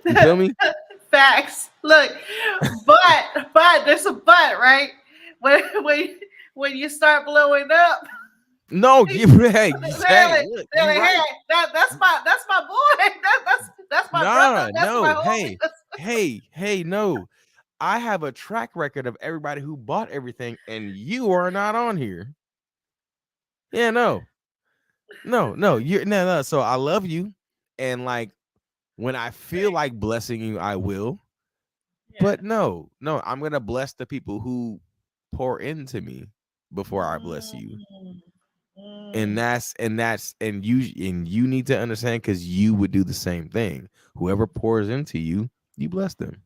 You feel me? Facts. Look, but there's a but, right? When you start blowing up, No, they're give hey, hey, like, look, they're you like, hey, right. that's my boy. That's my brother. Nah, That's my no, homie. hey, no. I have a track record of everybody who bought everything, and you are not on here. Yeah, no. You're no. So I love you, and like when I feel like blessing you, I will. Yeah. But no, I'm gonna bless the people who pour into me before I bless you. Mm, And mm, you need to understand because you would do the same thing. Whoever pours into you, you bless them.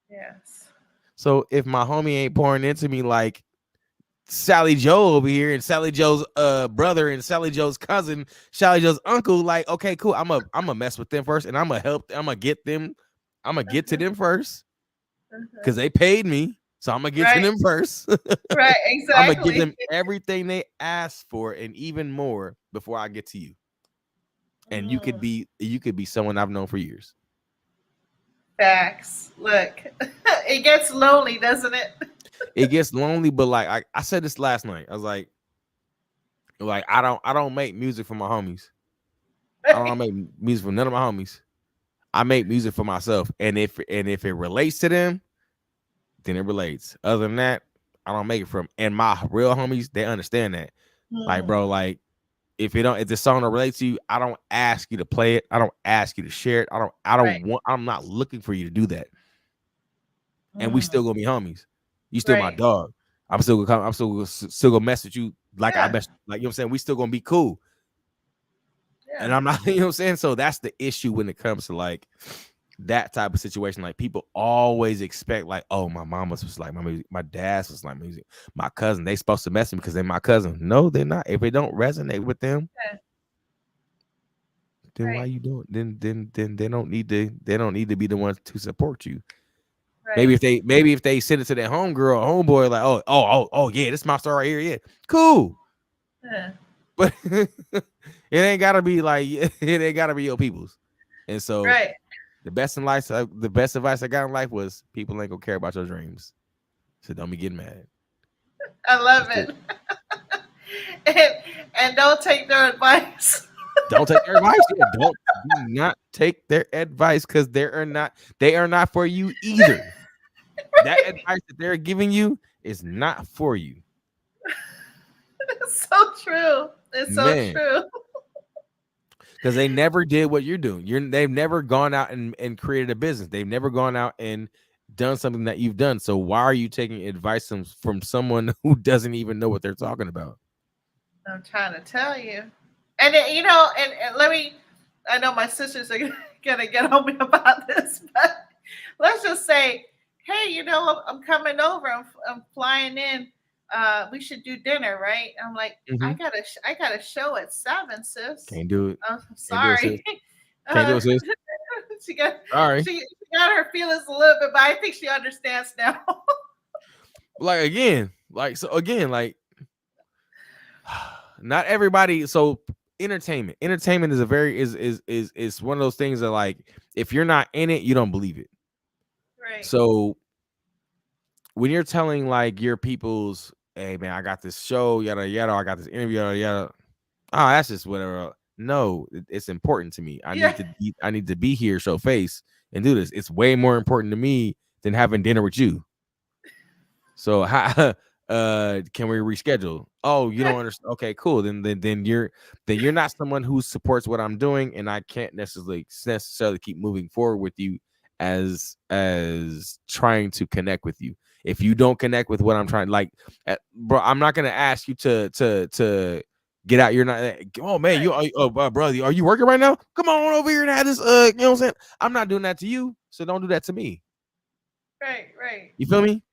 yes. So if my homie ain't pouring into me like Sally Joe over here and Sally Joe's brother and Sally Joe's cousin, Sally Joe's uncle, like, okay, cool. I'm a mess with them first and I'm gonna help, I'm gonna get them, I'm gonna get to them first because Uh-huh. they paid me. So I'm gonna get to Right. them first. Right. I'm gonna give Exactly. them everything they asked for and even more before I get to you. And Mm, you could be someone I've known for years. facts. Look, it gets lonely, doesn't it? It gets lonely, but like I said this last night. I was like I don't make music for my homies. I don't make music for none of my homies. I make music for myself. And if it relates to them, then it relates. Other than that, I don't make it from. And my real homies, they understand that. Like, Mm, bro, like if the song don't relate to you, I don't ask you to play it. I don't ask you to share it. right. I'm not looking for you to do that. And we still Mm, gonna be homies. You still my right. dog. I'm still gonna mess with you like I Yeah. mess, like, you know what I'm saying? We still gonna be cool. And Yeah. I'm not, you know what I'm saying? So that's the issue when it comes to like that type of situation. Like people always expect, like, oh, my mama's was like my music, my dad's was like music, my cousin, they supposed to mess with me because they're my cousin. No, they're not. If it don't resonate with them, Yeah. then why Right. you doing? Then they don't need to be the ones to support you. Maybe Right. if they send it to their homegirl or homeboy, like, oh yeah, this is my star right here. Yeah, cool. Yeah. But it ain't gotta be like it ain't gotta be your people's. And so Right. the best advice I got in life was people ain't gonna care about your dreams. So don't be getting mad. I love That's it. it. and, and don't take their advice. Don't take their advice. Yeah, do not take their advice because they are not for you either. That advice that they're giving you is not for you. It's so true. It's so Man. true. Because they never did what you're doing. They've never gone out and created a business. They've never gone out and done something that you've done. So why are you taking advice from someone who doesn't even know what they're talking about? I'm trying to tell you. And and let me. I know my sisters are gonna get on me about this, but let's just say, hey, I'm coming over. I'm flying in. We should do dinner, right? I'm like, Mhm. I got a show at 7, sis. Can't do it. I'm Can't do it, sis. sorry. Can't do Uh, it, sis. she got Sorry. she got her feelings a little bit, but I think she understands now. Like again, Like, so again, like not everybody. So entertainment is a very is one of those things that, like, if you're not in it, you don't believe it. Right. So when you're telling like your people's, hey man, I got this show, yada yada, I got this interview, yada yada. Oh, that's just whatever. No, it's important to me. Yeah. I need to be here, show face, and do this. It's way more important to me than having dinner with you. So how can we reschedule? Oh, you don't understand. Okay, cool. Then you're not someone who supports what I'm doing, and I can't necessarily keep moving forward with you as trying to connect with you. If you don't connect with what I'm trying, like, bro, I'm not gonna ask you to get out. You're not. Oh man, Right. brother, are you working right now? Come on over here and have this. You know what I'm saying? I'm not doing that to you, so don't do that to me. Right. Right. You feel me?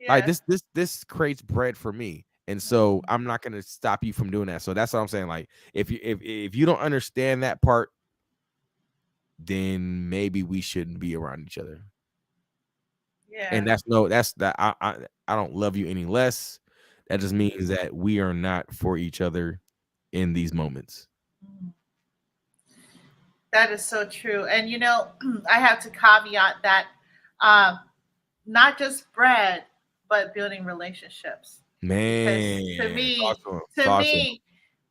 Like Yes. this creates bread for me. And so Mhm. I'm not gonna stop you from doing that. So that's what I'm saying. Like if you don't understand that part, then maybe we shouldn't be around each other. And Yeah. that's that I don't love you any less. That just means that we are not for each other in these moments. Mhm. That is so true. And I have to caveat that um, not just bread, but building relationships. Because Man, talk to him. to Talk to him. me,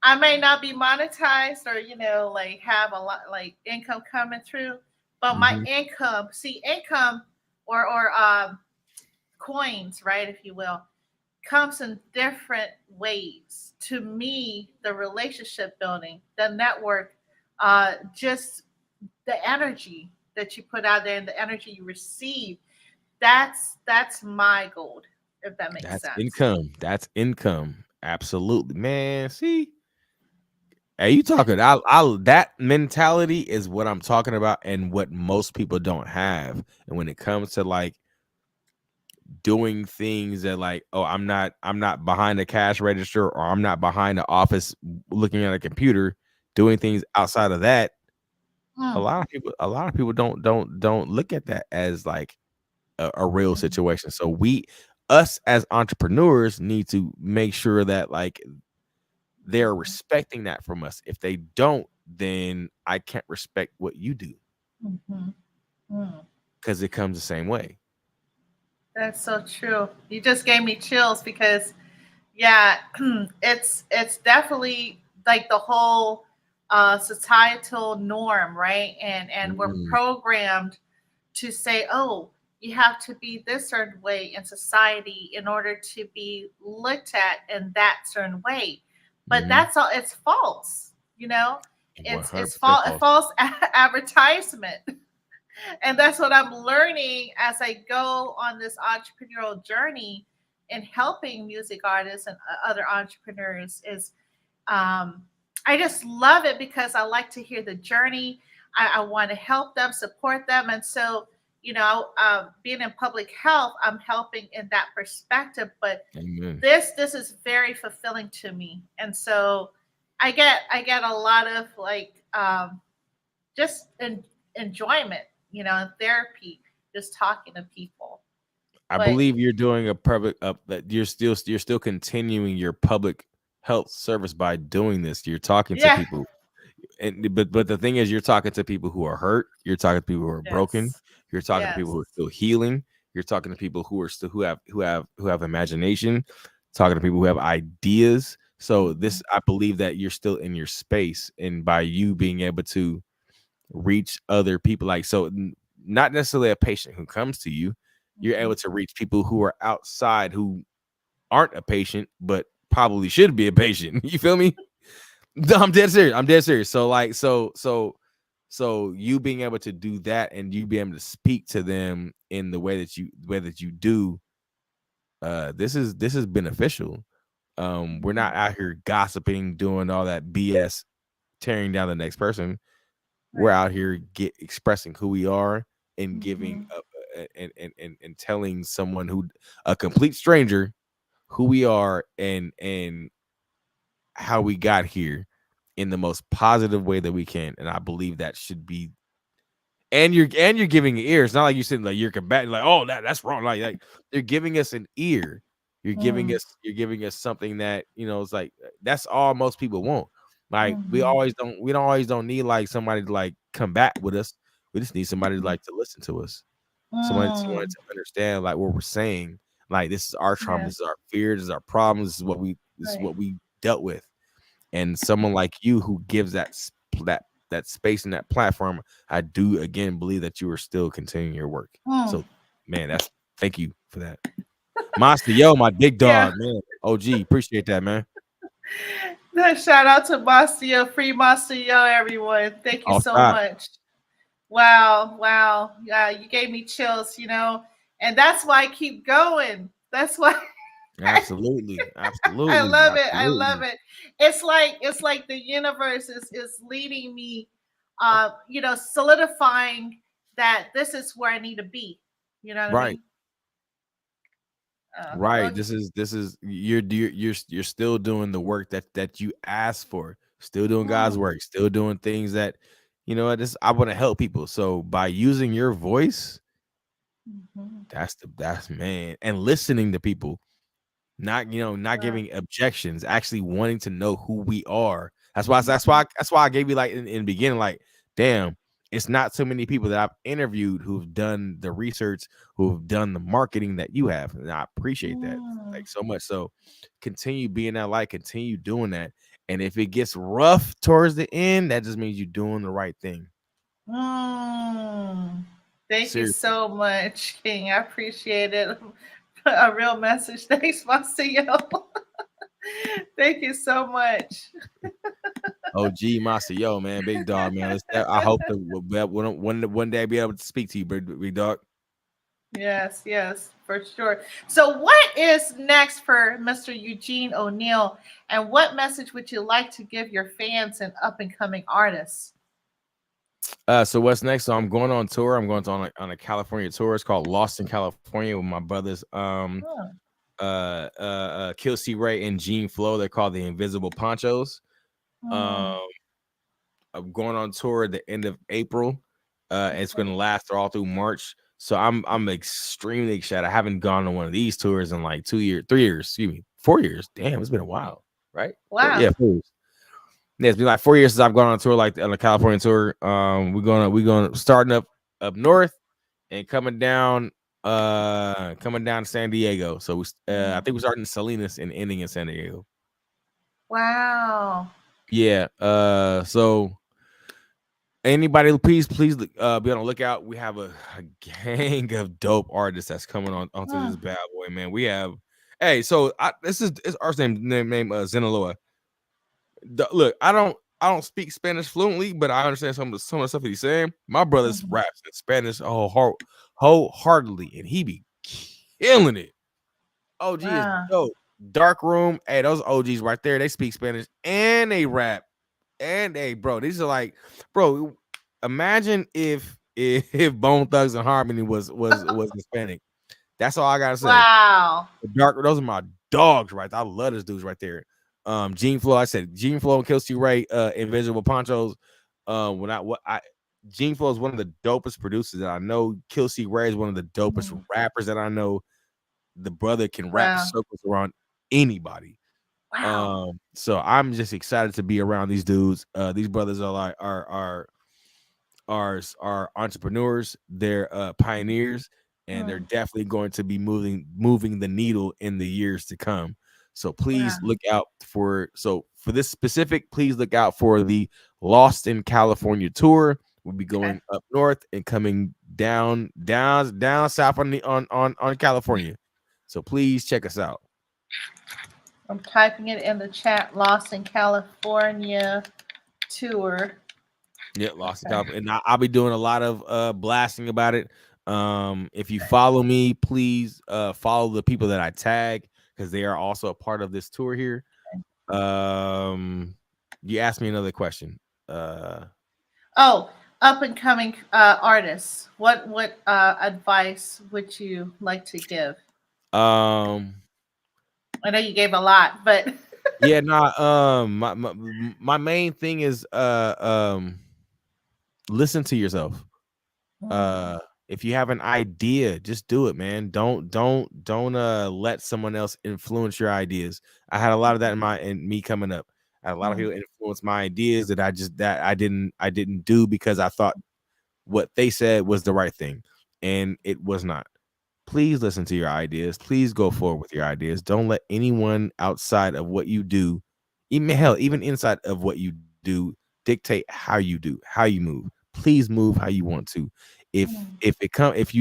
I may not be monetized or like have a lot like income coming through, but my Mhm. income, see, income or coins, right, if you will, comes in different ways. To me, the relationship building, the network, just the energy that you put out there and the energy you receive, that's my goal, if that makes That's sense. income. That's income. Absolutely. Man, see, hey, you talking? I that mentality is what I'm talking about, and what most people don't have. And when it comes to like doing things that, like, oh, I'm not behind the cash register, or I'm not behind the office looking at a computer, doing things outside of that. Mm, A lot of people don't look at that as like a real mhm, situation. So us as entrepreneurs need to make sure that like they're mhm, respecting that from us. If they don't, then I can't respect what you do, mhm, mm. because it comes the same way. That's so true. You just gave me chills because yeah, it's definitely like the whole societal norm, right? And we're Mm, programmed to say, oh, you have to be this certain way in society in order to be looked at in that certain way. But mhm. that's all. It's false. It's 100% false. false advertisement. And that's what I'm learning as I go on this entrepreneurial journey and helping music artists and other entrepreneurs is um, I just love it because I like to hear the journey. I want to help them, support them, and so being in public health, I'm helping in that perspective. But Amen. this is very fulfilling to me, and so I get a lot of like just enjoyment, and therapy, just talking to people. I But believe you're doing a public up that you're still continuing your public health service by doing this. You're talking to yeah, people, and but the thing is, you're talking to people who are hurt. You're talking to people who are broken. yes, You're talking to people yes, who are still healing. You're talking to people who are still who have imagination. Talking to people who have ideas. So hmm this, I believe that you're still in your space, and by you being able to reach other people, like, so not necessarily a patient who comes to you, you're hmm able to reach people who are outside, who aren't a patient but probably should be a patient. You feel me? No, I'm dead serious. I'm dead serious. So like so you being able to do that, and you being able to speak to them in the way that you do, this is beneficial. We're hmm not out here gossiping, doing all that BS, tearing down the next person. We're right, out here expressing who we are, and giving hmm and telling someone, who a complete stranger, who we are, and how we got here in the most positive way that we can. And I believe that should be, and you're giving ears. Not like you're sitting like you're combating, like, oh, that's wrong. Like you're giving us an ear. Mm, you're giving us something that, it's like that's all most people want. Like mhm, we don't always don't need like somebody to like combat with us. We just need somebody mhm, like to listen to us. Someone mm. to understand like what we're saying. Like this is our trauma, Yeah, this is our fear, this is our problems, this is right. what we dealt with. And someone like you who gives that space and that platform, I do again believe that you are still continuing your work. Mm. So, man, that's thank you for that. Master Yo, my big Yeah. dog, man. OG, appreciate that, man. Shout out to Marcio, free Marcio, everyone. Thank you All so stop. much. Wow, wow. Yeah, you gave me chills, and that's why I keep going. That's why Absolutely, I absolutely, love it. I love absolutely. it. It's like the universe is leading me, solidifying that this is where I need to be. You know what I Right. mean? Right. Okay. This is you're still doing the work that you asked for. Still doing God's Mm, work. Still doing things that what this I want to help people. So by using your voice, mhm. that's man, and listening to people, not Wow. giving objections, actually wanting to know who we are. Mhm. That's why I gave you like in the beginning, like, damn, it's not so many people that I've interviewed who've done the research, who've done the marketing that you have. And I appreciate that Mm, like so much. So continue being that light, continue doing that. And if it gets rough towards the end, that just means you're doing the right thing. mm. Thank you Seriously. so much, King. I appreciate it. A real message. Thanks, Marcio. Thank you so much. OG Master, yo, man, big dog, man. I hope to one day be able to speak to you, big dog. Yes, yes, for sure. So, what is next for Mr. Eugene O'Neil, and what message would you like to give your fans and up and coming artists? So what's next? So I'm going on tour. I'm going to on a California tour. It's called Lost in California with my brothers. Oh, Kill C Ray and Gene Flo. They're called the Invisible Ponchos. mm, Um, I'm going on tour at the end of April. It's going to last all through March. So I'm extremely excited. I haven't gone on one of these tours in like 2 years, 3 years, excuse me, 4 years. Damn, it's been a while, right? wow. Yeah, 4 years. Yeah, it's been like 4 years since I've gone on tour, like on a California tour. We're gonna starting up north and coming down to San Diego. So I Mm, think we're starting in Salinas and ending in San Diego. wow. Yeah. So anybody, please be on the lookout. We have a gang of dope artists that's coming onto this Mm, bad boy, man. We have, hey, so this is it's our name Zenaloa. Look, I don't speak Spanish fluently, but I understand some of the stuff that he's saying. My brother's mhm. raps in Spanish wholeheartedly, and he be killing it. OG is Wow. dope. Dark Room, hey, those OGs right there. They speak Spanish and they rap and they, bro. These are like, bro. Imagine if Bone Thugs and Harmony was Hispanic. That's all I gotta say. Wow. Dark, those are my dogs, right there. I love those dudes right there. Gene Flow, I said Gene Flow and Kelsey Ray, Invisible Ponchos. When I what I Gene Flow is one of the dopest producers that I know. Kelsey Ray is one of the dopest Mhm. rappers that I know. The brother can rap Wow. circles around anybody. Wow. So I'm just excited to be around these dudes. These brothers are like are entrepreneurs, they're pioneers, and they're Mm, definitely going to be moving the needle in the years to come. So please wow. look out for this specific, please look out for the Lost in California tour. We'll be Okay. going up north and coming down south on California. So please check us out. I'm typing it in the chat. Lost in California tour. Yeah, Lost in Okay. California. And I'll be doing a lot of blasting about it. If you follow me, please follow the people that I tag because they are also a part of this tour here. Um, you asked me another question. Uh, Oh, up and coming artists. What advice would you like to give? um, I know you gave a lot, but yeah, nah, my main thing is listen to yourself. Mm, Uh If you have an idea, just do it, man. Don't let someone else influence your ideas. I had a lot of that in me coming up. I had a lot of Mm. people influence my ideas that I didn't do because I thought what they said was the right thing, and it was not. Please listen to your ideas. Please go forward with your ideas. Don't let anyone outside of what you do, even inside of what you do, dictate how you do, how you move. Please move how you want to. Mm. If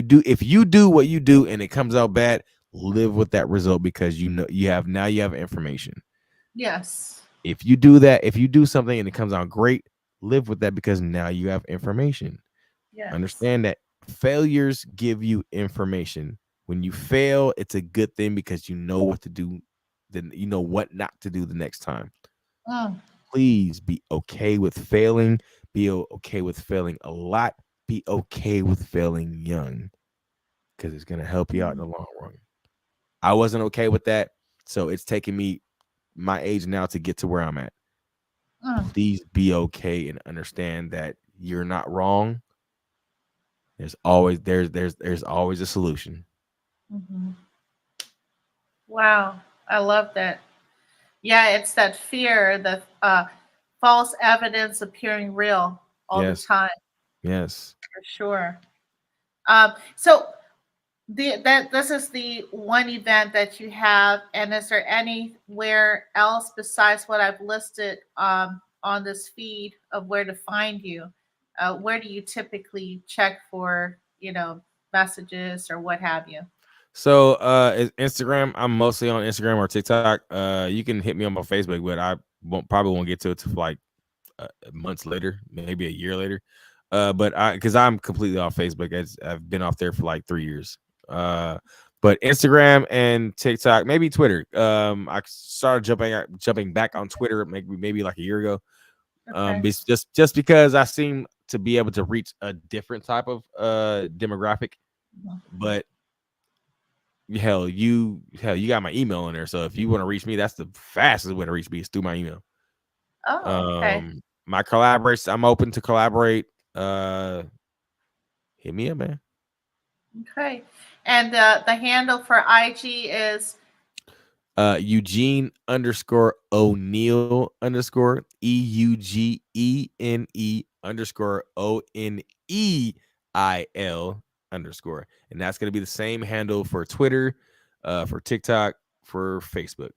you do what you do and it comes out bad, live with that result because you have information. Yes. If you do that, if you do something and it comes out great, live with that because now you have information. Yes. Understand that failures give you information. When you fail, it's a good thing because you know what to do, then you know what not to do the next time. Mm. Please be okay with failing. Be okay with failing a lot. Be okay with failing young because it's gonna help you out in the Mm. long run. I wasn't okay with that, so it's taking me my age now to get to where I'm at. Mm. Please be okay and understand that you're not wrong. There's always a solution. Mhm. Wow. I love that. Yeah, it's that fear, the false evidence appearing real all the Yes. time, Yes. for sure. So that this is the one event that you have, and is there anywhere else besides what I've listed on this feed of where to find you? Where do you typically check for, messages or what have you? So Instagram, I'm mostly on Instagram or TikTok. You can hit me on my Facebook, but I probably won't get to it till like months later, maybe a year later. But because I'm completely off Facebook, as I've been off there for like 3 years. But Instagram and TikTok, maybe Twitter. I started jumping back on Twitter maybe like a year ago. Okay. Just because I seem to be able to reach a different type of demographic. But you got my email in there. So if you want to reach me, that's the fastest way to reach me is through my email. Oh, okay. My collaborates, I'm open to collaborate. Hit me up, man. Okay. And the handle for IG is Eugene underscore O'Neil underscore EUGENE underscore ONEIL underscore. And that's going to be the same handle for Twitter, for TikTok, for Facebook,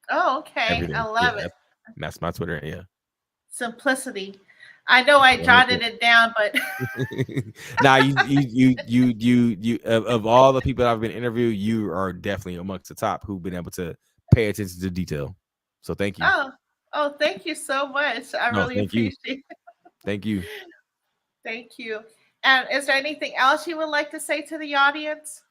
oh, okay. I everything. Yeah, love it. that's my Twitter. Yeah. Simplicity. I know I jotted 100%. it down, but Now of all the people I've been interviewed, you are definitely amongst the top who've been able to pay attention to detail. So thank you. oh, oh, thank you so much. I No, really thank you. appreciate it. Thank you. Thank you. And is there anything else you would like to say to the audience?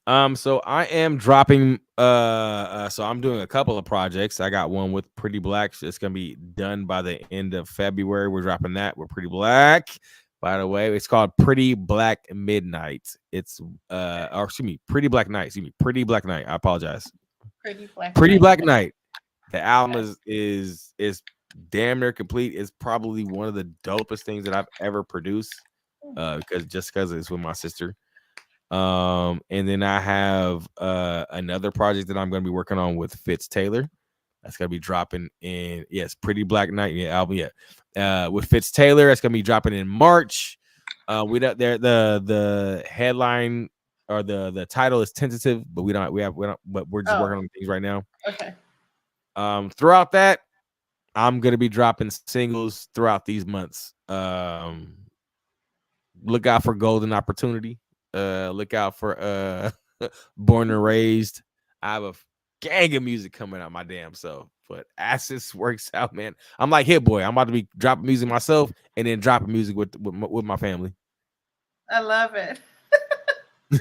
So I am dropping so I'm doing a couple of projects. I got one with Pretty Black. It's gonna be done by the end of February. We're dropping that with Pretty Black. By the way, it's called Pretty Black Midnight. It's or excuse me, Pretty Black Night. Excuse me, Pretty Black Night. I apologize. Pretty Black Pretty Night. Black Night. The album Okay. is damn near complete. It's probably one of the dopest things that I've ever produced. Because it's with my sister. And then I have another project that I'm gonna be working on with Fitz Taylor. That's gonna be dropping in Pretty Black Night, album, with Fitz Taylor. That's gonna be dropping in March. We don't there the headline or the title is tentative, but we don't but we're just working Oh, on things right now. okay. Throughout that, I'm gonna be dropping singles throughout these months. Look out for Golden Opportunity. Look out for Born and Raised. I have a gang of music coming out my damn self. But as this works out, man, I'm like Hit Boy. I'm about to be dropping music myself and then dropping music with my family. I love it.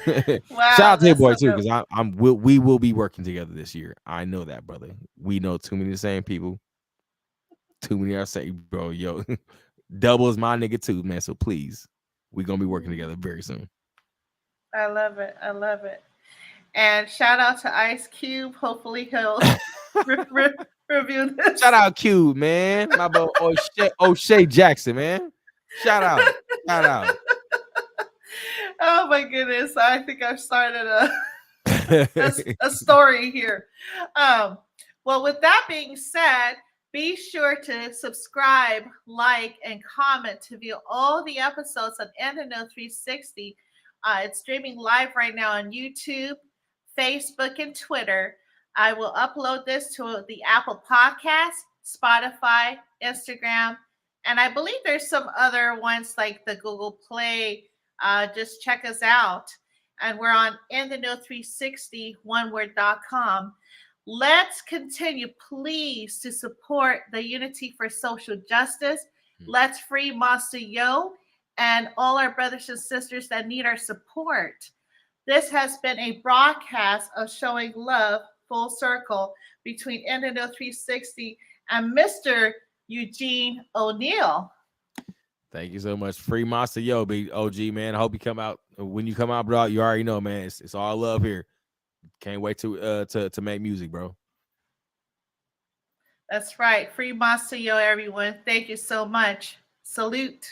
Shout Wow, out to Hit that's Boy so too, dope. because we will be working together this year. I know that, brother. We know too many of the same people. Too many are say, bro, yo, Double is my nigga too, man. So please, we're gonna be working together very soon. I love it. I love it. And shout out to Ice Cube. Hopefully he'll re- re- review Shout this. out Q, man. My boy O'Shea Jackson, man. Shout out. Shout out. Oh my goodness. I think I've started a story here. Um, well, with that being said, be sure to subscribe, like, and comment to view all the episodes on Endino 360. It's streaming live right now on YouTube, Facebook, and Twitter. I will upload this to the Apple Podcast, Spotify, Instagram, and I believe there's some other ones like the Google Play. Just check us out. And we're on InTheKnow360, oneword.com. Let's continue, please, to support the Unity for Social Justice. Let's free Master Yo and all our brothers and sisters that need our support. This has been a broadcast of showing love full circle between Endino 360 and Mr. Eugene O'Neil. Thank you so much. Free Monster Yo, big OG, man. I hope you come out. When you come out, bro, you already know, man. It's all love here. Can't wait to make music, bro. That's right. Free Monster Yo, everyone. Thank you so much. Salute.